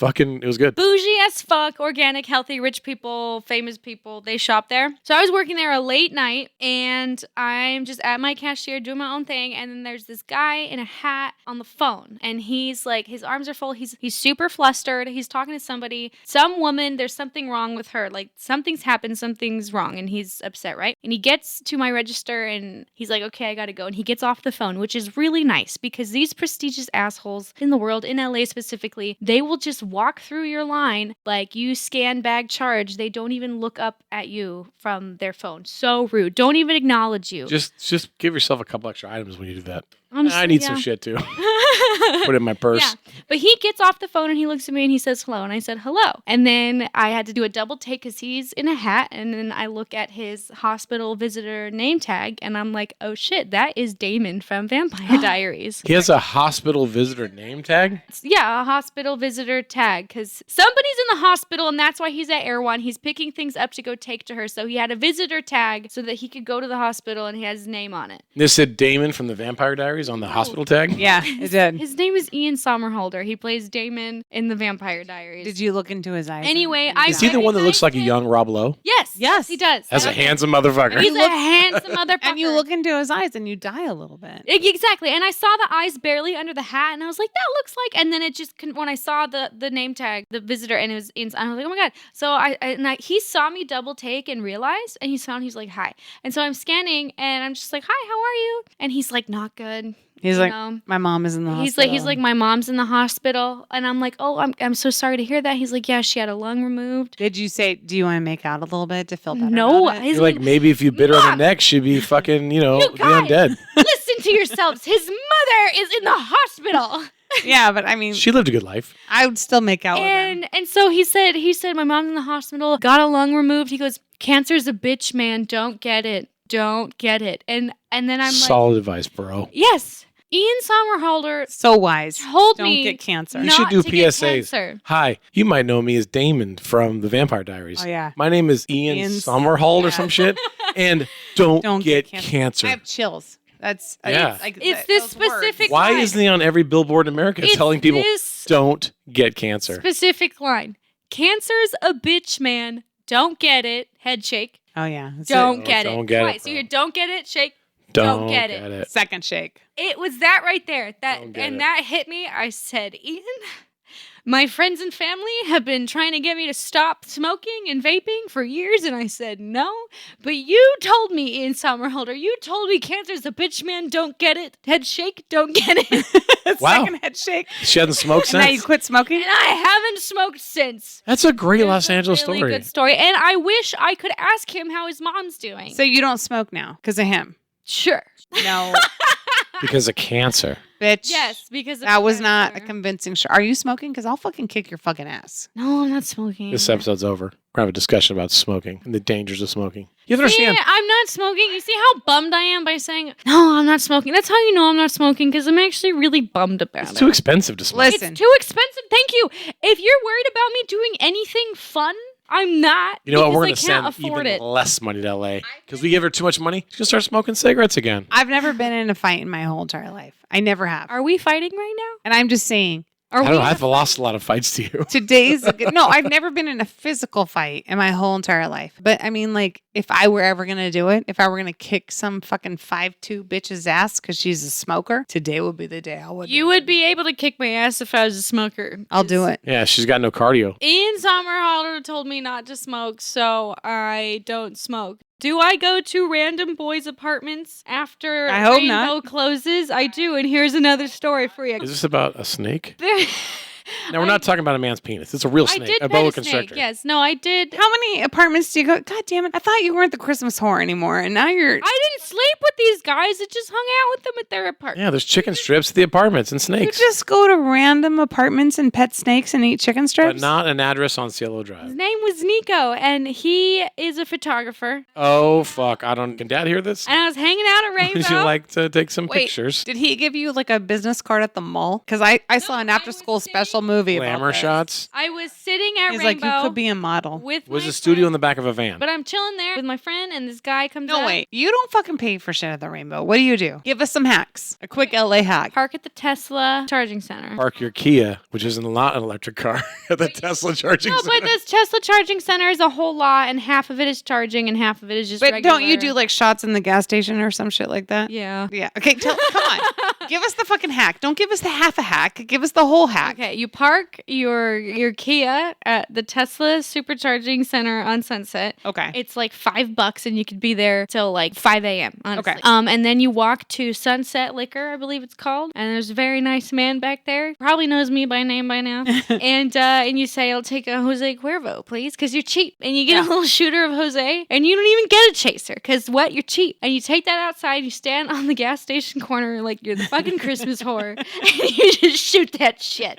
good. Bougie as fuck, organic, healthy, rich people, famous people, they shop there. So I was working there a late night and I'm just at my cashier doing my own thing. And then there's this guy in a hat on the phone. And he's like, his arms are full. He's super flustered. He's talking to somebody, some woman, there's something wrong with her. Like something's happened, something's wrong. And he's upset, right? And he gets to my register and he's like, okay, I gotta go. And he gets off the phone, which is really nice because these prestigious assholes in the world, in LA specifically, they will just walk through your line like you scan bag charge. They don't even look up at you from their phone. So rude. Don't even acknowledge you. Just give yourself a couple extra items when you do that. I'm just I like, need yeah. some shit too. Put it in my purse. Yeah. But he gets off the phone and he looks at me and he says hello. And I said hello. And then I had to do a double take because he's in a hat. And then I look at his hospital visitor name tag and I'm like, oh shit, that is Damon from Vampire Diaries. He has a hospital visitor name tag. Yeah, a hospital visitor tag because somebody's in the hospital and that's why he's at Erewhon. He's picking things up to go take to her. So he had a visitor tag so that he could go to the hospital and he has his name on it. This said Damon from the Vampire Diaries on the hospital tag. Yeah, it did. His name is Ian Somerhalder. He plays Damon in the Vampire Diaries. Did you look into his eyes? Anyway, and- I Is he the one that looks like a young Rob Lowe? Yes. Yes. He does. That's a handsome motherfucker. He's a handsome motherfucker. And you look into his eyes and you die a little bit. Exactly. And I saw the eyes barely under the hat and I was like, that looks like, and then it just, when I saw the name tag, the visitor, and it was in, I was like, oh my God. So he saw me double take and realized, and he's like, hi. And so I'm scanning and I'm just like, hi, how are you? And he's like, not good. He's You like, know? my mom is in the hospital. He's like, my mom's in the hospital. And I'm like, oh, I'm so sorry to hear that. He's like, yeah, she had a lung removed. Did you say, do you want to make out a little bit to feel better? No. about it? His You're like, maybe if you bit her on the neck, she'd be fucking, You be guys. undead. Listen to yourselves. His mother is in the hospital. Yeah, but I mean, She lived a good life. I would still make out with him. And so he said, my mom's in the hospital, got a lung removed. He goes, cancer's a bitch, man. Don't get it. Don't get it. And then I'm like, Solid advice, bro. yes. Ian Somerhalder So wise. told Don't me get cancer. You not should do to get PSAs. cancer. Hi, you might know me as Damon from The Vampire Diaries. Oh, yeah. My name is Ian Somerhalder or some shit. And don't get cancer. I have chills. That's Yeah. It's this specific Why line. isn't he on every billboard in America It's telling people this don't get cancer? specific line. Cancer's a bitch, man. Don't get it. Head shake. Oh, yeah. That's Don't it. get it. Don't get it, Twice. So bro. you don't get it. Shake. Don't get get it. it. Second shake. It was that right there. Don't get it. That hit me. I said, Ian, my friends and family have been trying to get me to stop smoking and vaping for years, and I said no. But you told me, Ian Somerhalder, you told me cancer's a bitch, man. Don't get it. Head shake. Don't get it. Wow. Second head shake. She hasn't smoked And now you since. quit smoking? And I haven't smoked since. That's a great It's Los a Angeles really story. good story. And I wish I could ask him how his mom's doing. So you don't smoke now because of him? Sure. No, Because of cancer. bitch. Yes, because of That was not a cancer. convincing Are you smoking? Because I'll fucking kick your fucking ass. No, I'm not smoking. This episode's over. We're going to have a discussion about smoking and the dangers of smoking. You have to Yeah, understand. I'm not smoking. You see how bummed I am by saying, no, I'm not smoking. That's how you know I'm not smoking, because I'm actually really bummed about It's it. too expensive to smoke. Listen. It's too expensive. Thank you. If you're worried about me doing anything fun, I'm not. You know what? because We're I going to can't send afford even it. less money to LA. Because we give her too much money, she's going to start smoking cigarettes again. I've never been in a fight in my whole entire life. I never have. Are we fighting right now? And I'm just saying, Are I don't know. we? I've lost a lot of fights to you. today's no, I've never been in a physical fight in my whole entire life. But I mean, like, if I were ever gonna do it, if I were gonna kick some fucking 5'2" bitch's ass because she's a smoker, today would be the day I would. You would be able to kick my ass if I was a smoker. I'll do it. Yeah, she's got no cardio. Ian Somerhalder told me not to smoke, so I don't smoke. Do I go to random boys' apartments after I hope Rainbow not. closes? I do, and here's another story for you. Is this about a snake? There- No, we're not talking about a man's penis. It's a real I snake. did A pet boa a snake. constrictor. Yes, no, I did. How many apartments do you go? God damn it! I thought you weren't the Christmas whore anymore, and now you're. I didn't sleep with these guys. I just hung out with them at their apartment. Yeah, there's chicken strips at the apartments and You snakes. just go to random apartments and pet snakes and eat chicken But strips. not an address on Cielo His Drive. name was Nico, and he is a photographer. Oh, fuck. Can Dad hear this? And I was hanging out at Rainbow. Would you like to take some Wait, pictures? Did he give you like a business card at the mall? Because I saw an I after was school sitting- special movie. about Glamour this. shots? I was sitting at He's Rainbow like, you could be a model. with Was my the studio in friend, the back of a van? But I'm chilling there with my friend, and this guy comes No, up. wait. You don't fucking pay for shit at the Rainbow. What do? Give us some hacks. A quick LA hack. Park at the Tesla charging center. Park your Kia, which is not an electric car, at the Tesla charging No, center. but this Tesla charging center is a whole lot, and half of it is charging, and half of it is just But regular. don't you do like shots in the gas station or some shit like that? Yeah. Yeah. Okay, come on. Give us the fucking hack. Don't give us the half a hack. Give us the whole hack. Okay, you park your Kia at the Tesla supercharging center on Sunset. Okay. It's like $5 and you could be there till like 5 a.m. honestly. Okay. And then you walk to Sunset Liquor, I believe it's called. And there's a very nice man back there. Probably knows me by name by now. and you say, I'll take a Jose Cuervo, please, because you're cheap. And you get a little shooter of Jose and you don't even get a chaser because what? You're cheap. And you take that outside, you stand on the gas station corner like you're the fucking Christmas whore and you just shoot that shit.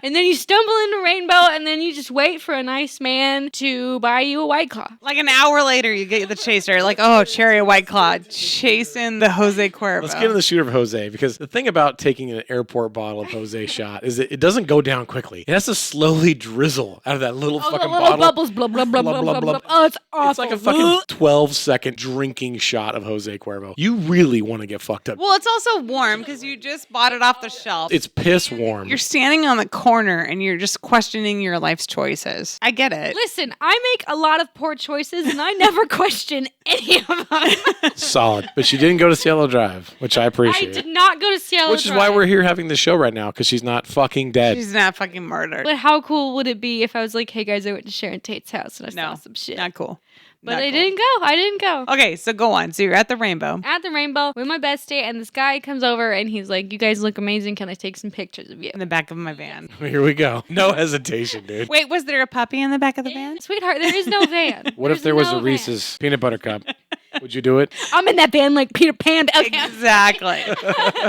And then you stumble into Rainbow and then you just wait for a nice man to buy you a White Claw. Like an hour later, you get the chaser. Like, oh, cherry white claw, chasing the Jose Cuervo. Let's get in the shooter of Jose, because the thing about taking an airport bottle of Jose shot is that it doesn't go down quickly. It has to slowly drizzle out of that little Oh, the fucking little bottle. bubbles, blah, blah, blah, blah, blah, blah. Oh, it's awful. It's like a fucking 12-second drinking shot of Jose Cuervo. You really want to get fucked up. Well, it's also warm because you just bought it off the shelf. It's piss warm. You're standing on the corner and you're just questioning your life's choices. I get it. Listen, I make a lot of poor choices and I never question any of them. Solid. But she didn't go to Cielo Drive, which I I appreciate. did not go to Cielo Which is why Drive. we're here having this show right now, because she's not fucking dead. She's not fucking murdered. But how cool would it be if I was like, hey guys, I went to Sharon Tate's house and I No, saw some shit. not cool. But Not I cool. didn't go. I didn't go. Okay, so go on. So you're at the Rainbow. At the Rainbow with my bestie, and this guy comes over and he's like, you guys look amazing. Can I take some pictures of you? In the back of my van. Here we go. No hesitation, dude. Wait, was there a puppy in the back of the van? Sweetheart, there is no van. What if There's there was no a van. Reese's peanut butter cup? Would you do it? I'm in that van like Peter Pan. Okay. Exactly.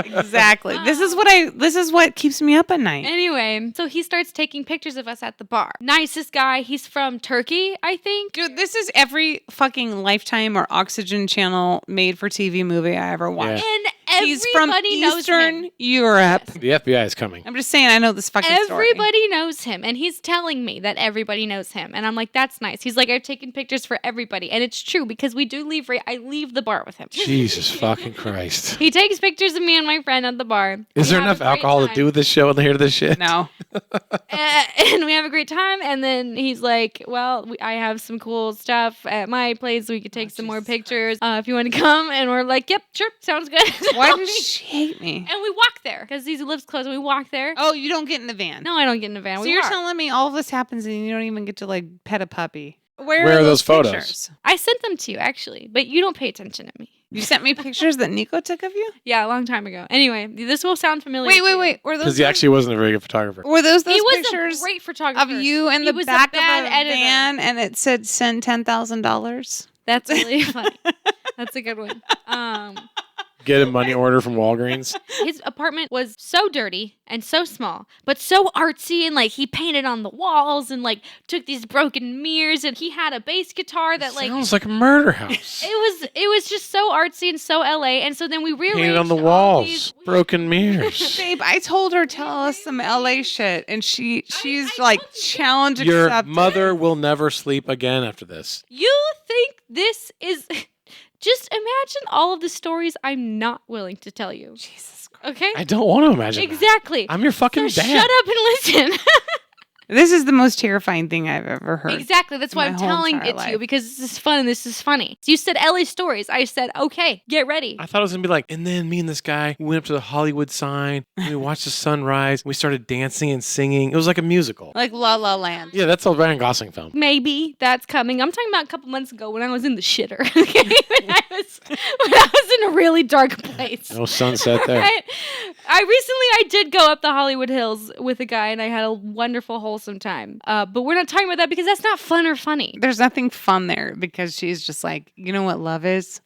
Exactly. This is what keeps me up at night. Anyway, so he starts taking pictures of us at the bar. Nicest guy. He's from Turkey, I think. Dude, this is every fucking Lifetime or Oxygen Channel made for TV movie I ever watched. Yeah. And He's from Everybody knows Eastern him. Europe. Yes. The FBI is coming. I'm just saying, I know this fucking story. Everybody knows him, and he's telling me that everybody knows him, and I'm like, that's nice. He's like, I've taken pictures for everybody, and it's true because we do leave. I leave the bar with him. Jesus fucking Christ. He takes pictures of me and my friend at the bar. Is there We have enough a great alcohol to time. do with this show and hear this shit? No. And we have a great time, and then he's like, well, I have some cool stuff at my place. We could take some more pictures if you want to come. And we're like, yep, sure, sounds good. Why does she hate me? And we walk there because he lives close. And we walk there. Oh, you don't get in the van. No, I don't get in the van. So We you're walk. telling me all of this happens and you don't even get to like pet a puppy. Where are those photos? pictures? I sent them to you actually, but you don't pay attention to me. You sent me pictures that Nico took of you? Yeah, a long time ago. Anyway, this will sound familiar. to you. Wait. Were those Because he actually wasn't a very good photographer. were those He was pictures a great photographer. of you in He the was back a bad of a editor. van and it said send $10,000? That's really funny. That's a good one. Get a money order from Walgreens. His apartment was so dirty and so small, but so artsy, and like he painted on the walls and like took these broken mirrors, and he had a bass guitar that like Sounds like a murder house. it was just so artsy and so LA. And so then we rearranged Painted on the all walls. these- Broken mirrors. Babe, I told her tell us some LA shit and she's like told you. challenge Your accepted. mother will never sleep again after this. You think this is? Just imagine all of the stories I'm not willing to tell you. Jesus Christ. Okay. I don't want to imagine that. Exactly. I'm your fucking So dad. shut up and listen. This is the most terrifying thing I've ever heard. Exactly. That's why my I'm whole telling entire it to you life. because this is fun and this is funny. So you said LA stories. I said, okay, get ready. I thought it was going to be like, and then me and this guy we went up to the Hollywood sign, and we watched the sunrise, and we started dancing and singing. It was like a musical. Like La La Land. Yeah, that's a Ryan Gosling film. Maybe that's coming. I'm talking about a couple months ago when I was in the shitter. Okay, when I was in a really dark place. No sunset there. I did go up the Hollywood Hills with a guy, and I had a wonderful, wholesome time. But we're not talking about that because that's not fun or funny. There's nothing fun there because she's just like, you know what love is?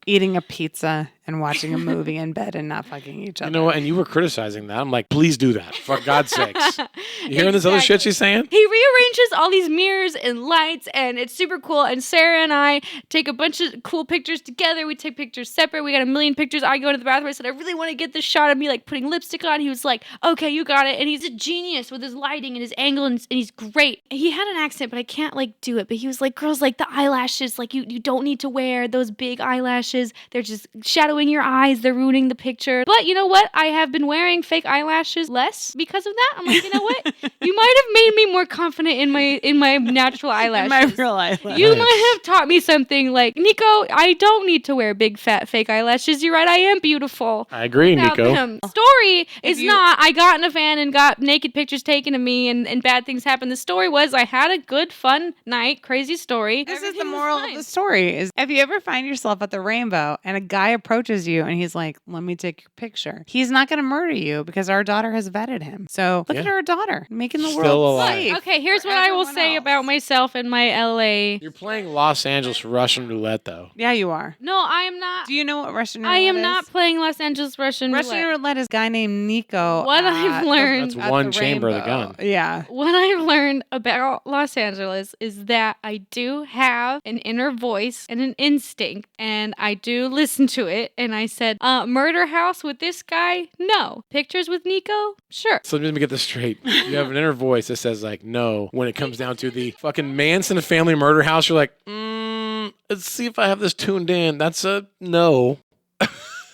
Eating a pizza and watching a movie in bed and not fucking each other. You know what? And you were criticizing that. I'm like, please do that. For God's sakes. You hearing this other shit Exactly. she's saying? He rearranges all these mirrors and lights, and it's super cool. And Sarah and I take a bunch of cool pictures together. We take pictures separate. We got a million pictures. I go into the bathroom. I said, I really want to get this shot of me like putting lipstick on. He was like, okay, you got it. And he's a genius with his lighting and his angle, and he's great. He had an accent, but I can't like do it. But he was like, girls, like the eyelashes, like you don't need to wear those big eyelashes. They're just shadowing your eyes. They're ruining the picture. But you know what? I have been wearing fake eyelashes less because of that. I'm like, you know what? You might have made me more confident in my natural eyelashes. My real eyelash. You might have taught me something like, Nico, I don't need to wear big fat fake eyelashes. You're right. I am beautiful. I agree, Without Nico. them. Story is you- not, I got in a van and got naked pictures taken of me and bad things happened. The story was I had a good, fun night. Crazy story. This is the Everything was moral fine. of the story is if you ever find yourself at the rainbow and a guy approaches you and he's like, let me take your picture. He's not going to murder you because our daughter has vetted him. So look at Yeah. our daughter making the Still world alive. safe. Okay, here's for what I will everyone say else. about myself and my LA. You're playing Los Angeles Russian roulette, though. Yeah, you are. No, I am not. Do you know what Russian roulette I am is? not playing Los Angeles Russian Russian roulette. roulette is a guy named Nico. What at I've the- learned- That's at one the chamber of the rainbow. gun. Yeah. What I've learned about Los Angeles is that I do have an inner voice and an instinct, and I do listen to it. And I said, murder house with this guy? No. Pictures with Nico? Sure. So let me get this straight. You have an inner voice that says, like, no. When it comes down to the fucking Manson Family murder house, you're like, let's see if I have this tuned in. That's a no.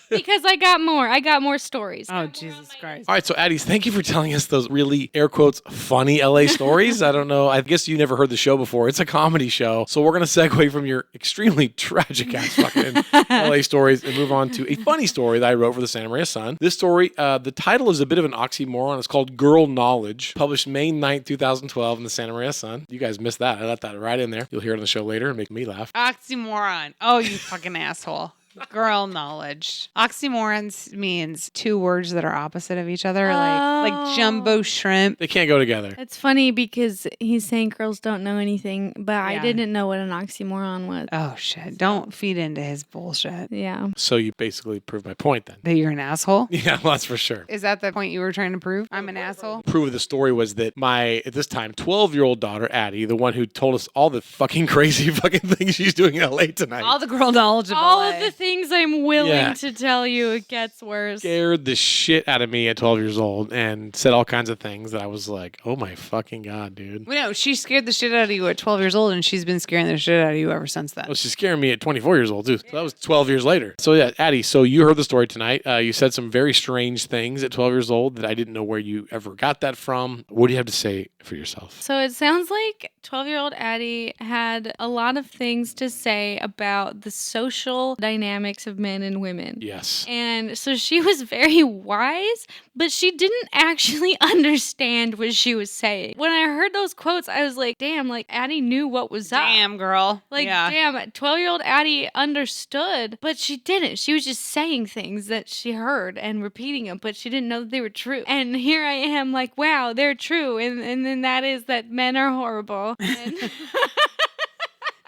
Because I got more. I got more stories. Oh, Jesus Christ. All right, so Addy, thank you for telling us those really, air quotes, funny LA stories. I don't know. I guess you never heard the show before. It's a comedy show. So we're going to segue from your extremely tragic ass fucking LA stories and move on to a funny story that I wrote for the Santa Maria Sun. This story, the title is a bit of an oxymoron. It's called Girl Knowledge, published May 9th, 2012 in the Santa Maria Sun. You guys missed that. I left that right in there. You'll hear it on the show later and make me laugh. Oxymoron. Oh, you fucking asshole. Girl knowledge. Oxymorons means two words that are opposite of each other, like jumbo shrimp. They can't go together. It's funny because he's saying girls don't know anything, but I Yeah. didn't know what an oxymoron was. Oh shit. Don't feed into his bullshit. Yeah. So you basically proved my point then. That you're an asshole? Yeah, well, that's for sure. Is that the point you were trying to prove? I'm an asshole? Proof of the story was that my, at this time, 12-year-old daughter, Addy, the one who told us all the fucking crazy fucking things she's doing in LA tonight. All the girl knowledge of All LA. of the things I'm willing to tell you, it gets worse. Scared the shit out of me at 12 years old and said all kinds of things that I was like, oh my fucking God, dude. Well, no, she scared the shit out of you at 12 years old, and she's been scaring the shit out of you ever since then. Well, she's scaring me at 24 years old, too. So that was 12 years later. So, yeah, Addy, so you heard the story tonight. You said some very strange things at 12 years old that I didn't know where you ever got that from. What do you have to say for yourself? So it sounds like 12-year-old Addy had a lot of things to say about the social dynamics of men and women. Yes. And so she was very wise, but she didn't actually understand what she was saying. When I heard those quotes, I was like, damn, like Addy knew what was up. Damn, girl. Like, yeah. damn, 12-year-old Addy understood, but she didn't. She was just saying things that she heard and repeating them, but she didn't know that they were true. And here I am like, wow, they're true. And then that is that men are horrible. And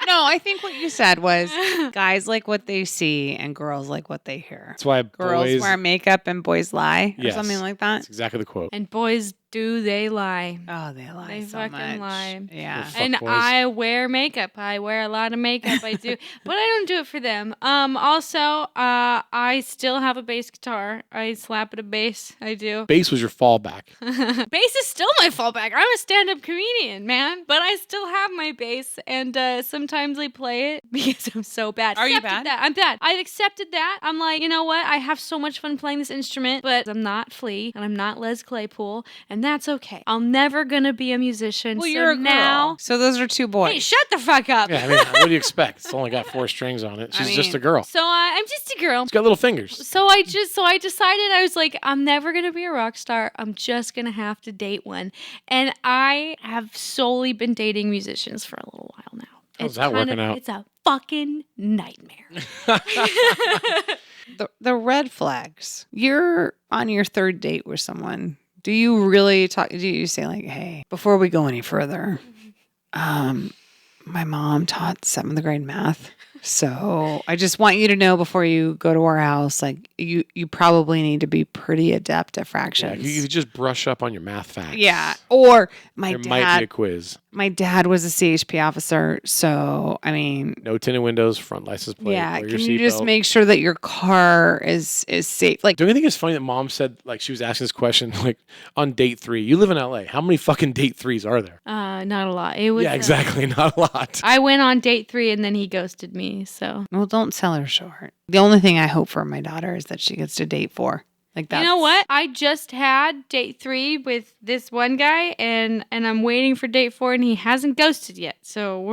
No, I think what you said was guys like what they see and girls like what they hear. That's why Girls boys... wear makeup and boys lie or Yes. something like that. That's exactly the quote. and boys, do they lie? Oh, they lie They so fucking much. lie. Yeah. Fuck And boys. I wear makeup. I wear a lot of makeup. I do, but I don't do it for them. Also, I still have a bass guitar. I slap at a bass. I do. Bass was your fallback. Bass is still my fallback. I'm a stand-up comedian, man. But I still have my bass, and sometimes I play it because I'm so bad. Are you Accepted bad? that. I'm bad. I've accepted that. I'm like, you know what? I have so much fun playing this instrument, but I'm not Flea, and I'm not Les Claypool, and that's okay. I'm never gonna be a musician. Well, so you're a girl. now. So those are two boys. Hey, shut the fuck up. Yeah, I mean, what do you expect? It's only got 4 strings on it. She's just a mean- girl. So I'm just a girl. It's got little fingers. So I decided, I was like, I'm never going to be a rock star. I'm just going to have to date one. And I have solely been dating musicians for a little while now. How's that working out? It's a fucking nightmare. The red flags. You're on your third date with someone. Do you really talk? Do you say like, "Hey, before we go any further, my mom taught 7th grade math, so I just want you to know before you go to our house, like you probably need to be pretty adept at Yeah, fractions." you just brush up on your math facts. Yeah. Or There might be a quiz. my dad was a CHP officer, so I mean, No tinted windows, front license plate. yeah. Wear your Can you just seatbelt. make sure that your car is safe? Like, Don't you think it's funny that mom said, like, she was asking this question, like, on date 3? You live in LA. How many fucking date 3s are there? Not a lot. It was. Yeah, exactly. Not a lot. I went on date 3 and then he ghosted me. So well, don't sell her short. The only thing I hope for my daughter is that she gets to date 4. Like that. you know what? I just had date 3 with this one guy, and I'm waiting for date 4, and he hasn't ghosted yet. So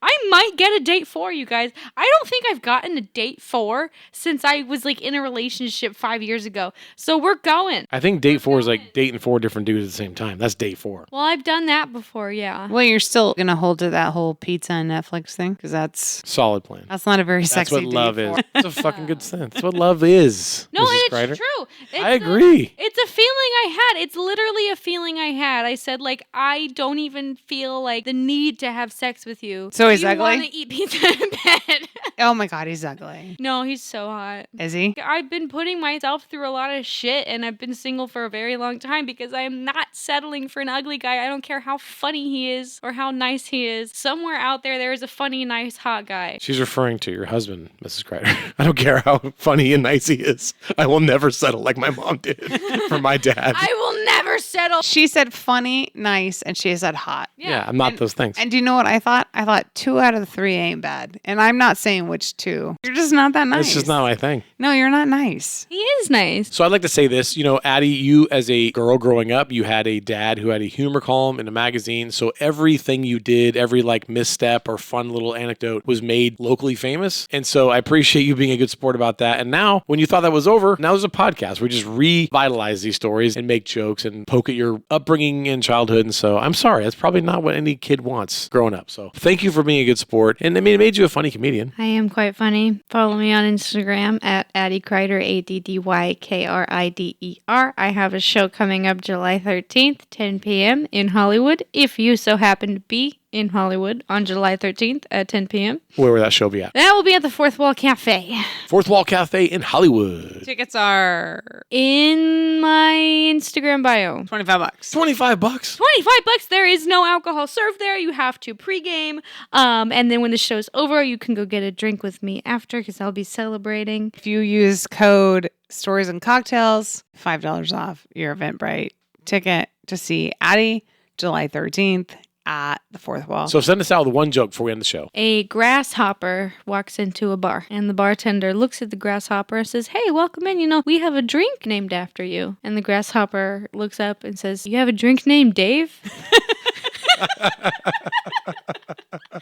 I might get a date 4, you guys. I don't think I've gotten a date 4 since I was like in a relationship 5 years ago. So we're going. I think date 4 is like dating 4 different dudes at the same time. That's date 4. Well, I've done that before, yeah. Well, you're still gonna hold to that whole pizza and Netflix thing because that's Solid plan. not a very That's sexy. what date love for- is. It's a fucking good sense. That's what love is. No, Mrs. and it's Krider. true. I agree. It's a feeling I had. It's literally a feeling I had. I said, like, I don't even feel like the need to have sex with you. So he's you ugly? want to eat pizza in bed? Oh my God, he's ugly. No, he's so hot. Is he? I've been putting myself through a lot of shit, and I've been single for a very long time because I am not settling for an ugly guy. I don't care how funny he is or how nice he is. Somewhere out there is a funny, nice, hot guy. She's referring to your husband, Mrs. Krider. I don't care how funny and nice he is. I will never settle like my mom did for my dad. I will never settle. She said funny, nice, and she said hot. Yeah, I'm not those things. And do you know what I thought? I thought 2 out of the 3 ain't bad. And I'm not saying which 2. You're just not that nice. It's just not my thing. No, you're not nice. He is nice. So I'd like to say this, Addie, you as a girl growing up, you had a dad who had a humor column in a magazine. So everything you did, every like misstep or fun little anecdote was made locally famous. And so I appreciate you being a good sport about that. And now when you thought that was over, now there's a podcast where we just revitalize these stories and make jokes and poke at your upbringing and childhood. And so I'm sorry, that's probably not what any kid wants growing up. So thank you for being a good sport. And I mean, it made you a funny comedian. I am quite funny. Follow me on Instagram at Addy Krider, ADDYKRIDER. I have a show coming up July 13th, 10 p.m. in Hollywood. If you so happen to be in Hollywood on July 13th at 10 p.m. Where will that show be at? That will be at the Fourth Wall Cafe. Fourth Wall Cafe in Hollywood. Tickets are In my Instagram bio. $25. $25. $25. There is no alcohol served there. You have to pregame. And then when the show's over, you can go get a drink with me after because I'll be celebrating. If you use code Stories and Cocktails, $5 off your Eventbrite ticket to see Addy July 13th at the Fourth Wall. So send us out with one joke before we end the show. A grasshopper walks into a bar, and the bartender looks at the grasshopper and says, "Hey, welcome in. You know, we have a drink named after you." And the grasshopper looks up and says, "You have a drink named Dave?"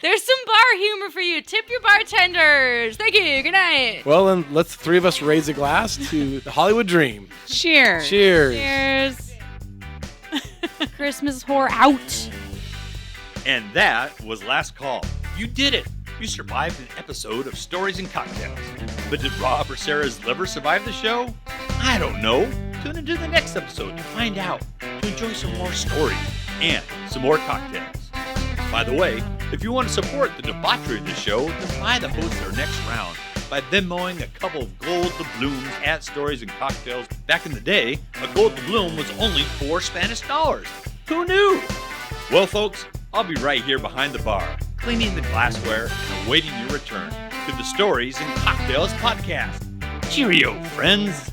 There's some bar humor for you. Tip your bartenders. Thank you. Good night. Well, then let's three of us raise a glass to the Hollywood dream. Cheers. Cheers. Cheers. Christmas whore out. And that was Last Call. You did it. You survived an episode of Stories and Cocktails. But did Rob or Sarah's liver survive the show? I don't know. Tune into the next episode to find out, to enjoy some more stories and some more cocktails. By the way, if you want to support the debauchery of the show, then buy the host their next round by Venmoing a couple of gold doubloons at Stories and Cocktails. Back in the day, a gold doubloon was only $4 Spanish. Who knew? Well, folks, I'll be right here behind the bar, cleaning the glassware and awaiting your return to the Stories and Cocktails podcast. Cheerio, friends.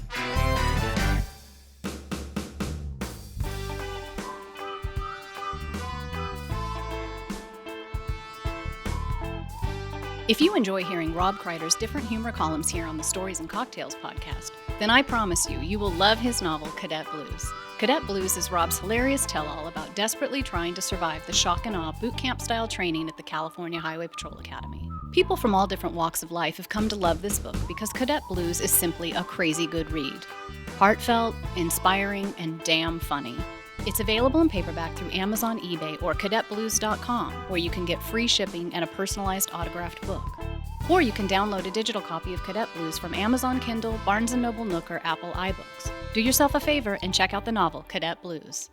If you enjoy hearing Rob Krider's different humor columns here on the Stories and Cocktails podcast, then I promise you will love his novel, Cadet Blues. Cadet Blues is Rob's hilarious tell-all about desperately trying to survive the shock and awe boot camp-style training at the California Highway Patrol Academy. People from all different walks of life have come to love this book because Cadet Blues is simply a crazy good read. Heartfelt, inspiring, and damn funny. It's available in paperback through Amazon, eBay, or cadetblues.com, where you can get free shipping and a personalized autographed book. Or you can download a digital copy of Cadet Blues from Amazon Kindle, Barnes & Noble Nook, or Apple iBooks. Do yourself a favor and check out the novel, Cadet Blues.